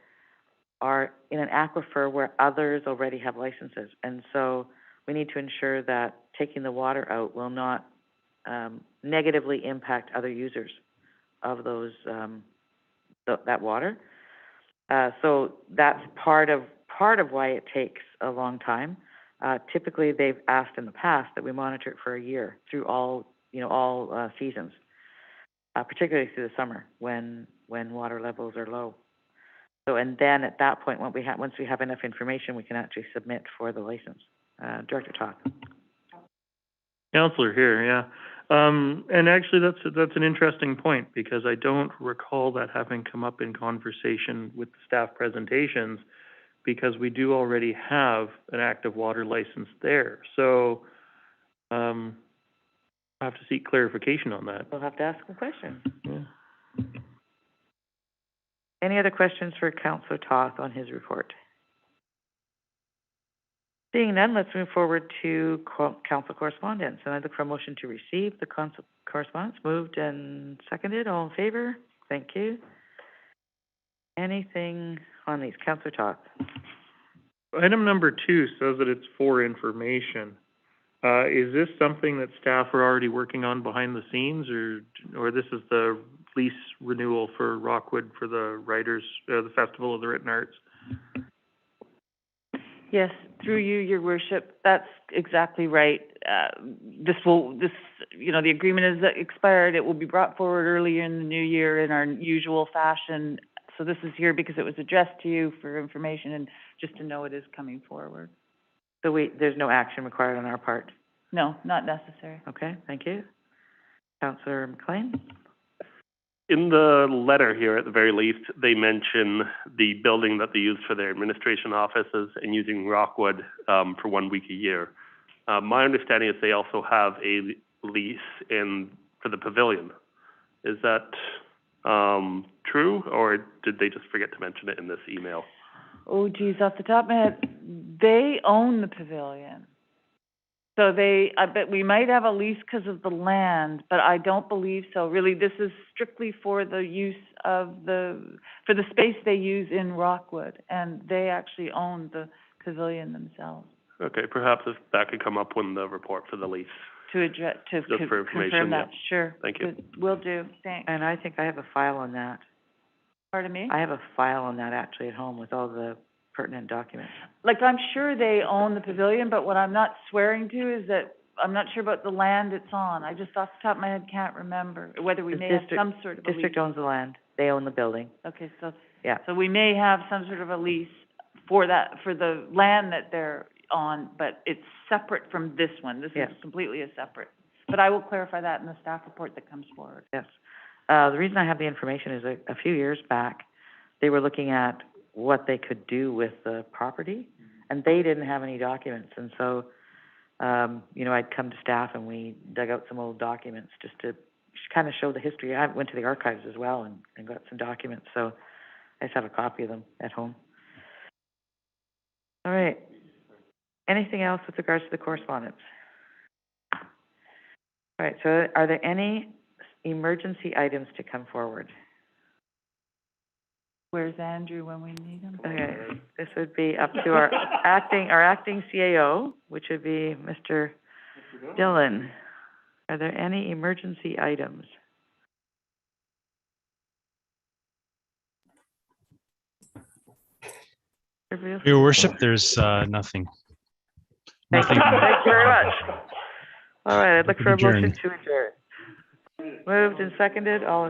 in an aquifer where others already have licenses. And so we need to ensure that taking the water out will not negatively impact other users of those that water. So that's part of why it takes a long time. Typically, they've asked in the past that we monitor it for a year through all seasons, particularly through the summer when water levels are low. So, and then at that point, once we have enough information, we can actually submit for the license. Director Toth. Councillor here, yeah. And actually, that's an interesting point, because I don't recall that having come up in conversation with the staff presentations, because we do already have an active water license there. So I'll have to seek clarification on that. We'll have to ask a question. Yeah. Any other questions for Councillor Toth on his report? Seeing none, let's move forward to council correspondence. And I look for a motion to receive the council correspondence. Moved and seconded. All in favor? Thank you. Anything on these? Councillor Toth. Item number 2 says that it's for information. Is this something that staff are already working on behind the scenes, or this is the lease renewal for Rockwood for the writers, the Festival of the Written Arts? Yes, through you, Your Worship, that's exactly right. The agreement is expired. It will be brought forward earlier in the new year in our usual fashion. So this is here because it was addressed to you for information and just to know it is coming forward. So there's no action required on our part? No, not necessary. Okay, thank you. Councillor McLean? In the letter here, at the very least, they mention the building that they use for their administration offices and using Rockwood for 1 week a year. My understanding is they also have a lease for the pavilion. Is that true, or did they just forget to mention it in this email? Oh, geez, off the top of my head, they own the pavilion. So I bet we might have a lease because of the land, but I don't believe so. Really, this is strictly for the use of for the space they use in Rockwood, and they actually own the pavilion themselves. Okay, perhaps if that could come up when the report for the lease. To Just for information, confirm that, yeah. sure. Thank you. Good. Will do, thanks. And I think I have a file on that. Pardon me? I have a file on that actually at home with all the pertinent documents. Like, I'm sure they own the pavilion, but what I'm not swearing to is that I'm not sure about the land it's on. I just off the top of my head can't remember whether we The may district- have some sort of a lease. District owns the land, they own the building. Okay, so, Yeah. so we may have some sort of a lease for that, for the land that they're on, but it's separate from this one. This Yeah. is completely a separate. But I will clarify that in the staff report that comes forward. Yes. The reason I have the information is a few years back, they were looking at what they could do with the property, and they didn't have any documents. And so, you know, I'd come to staff and we dug out some old documents just to kind of show the history. I went to the archives as well and got some documents, so I just have a copy of them at home. All right. Anything else with regards to the correspondence? All right, so are there any emergency items to come forward? Where's Andrew when we need him? Okay, this would be up to our acting CAO, which would be Mr. Dillon. Are there any emergency items? Your worship, there's nothing. Thank you very much. All right, I'd look for a motion Adjourned. to adjourn. Moved and seconded, all in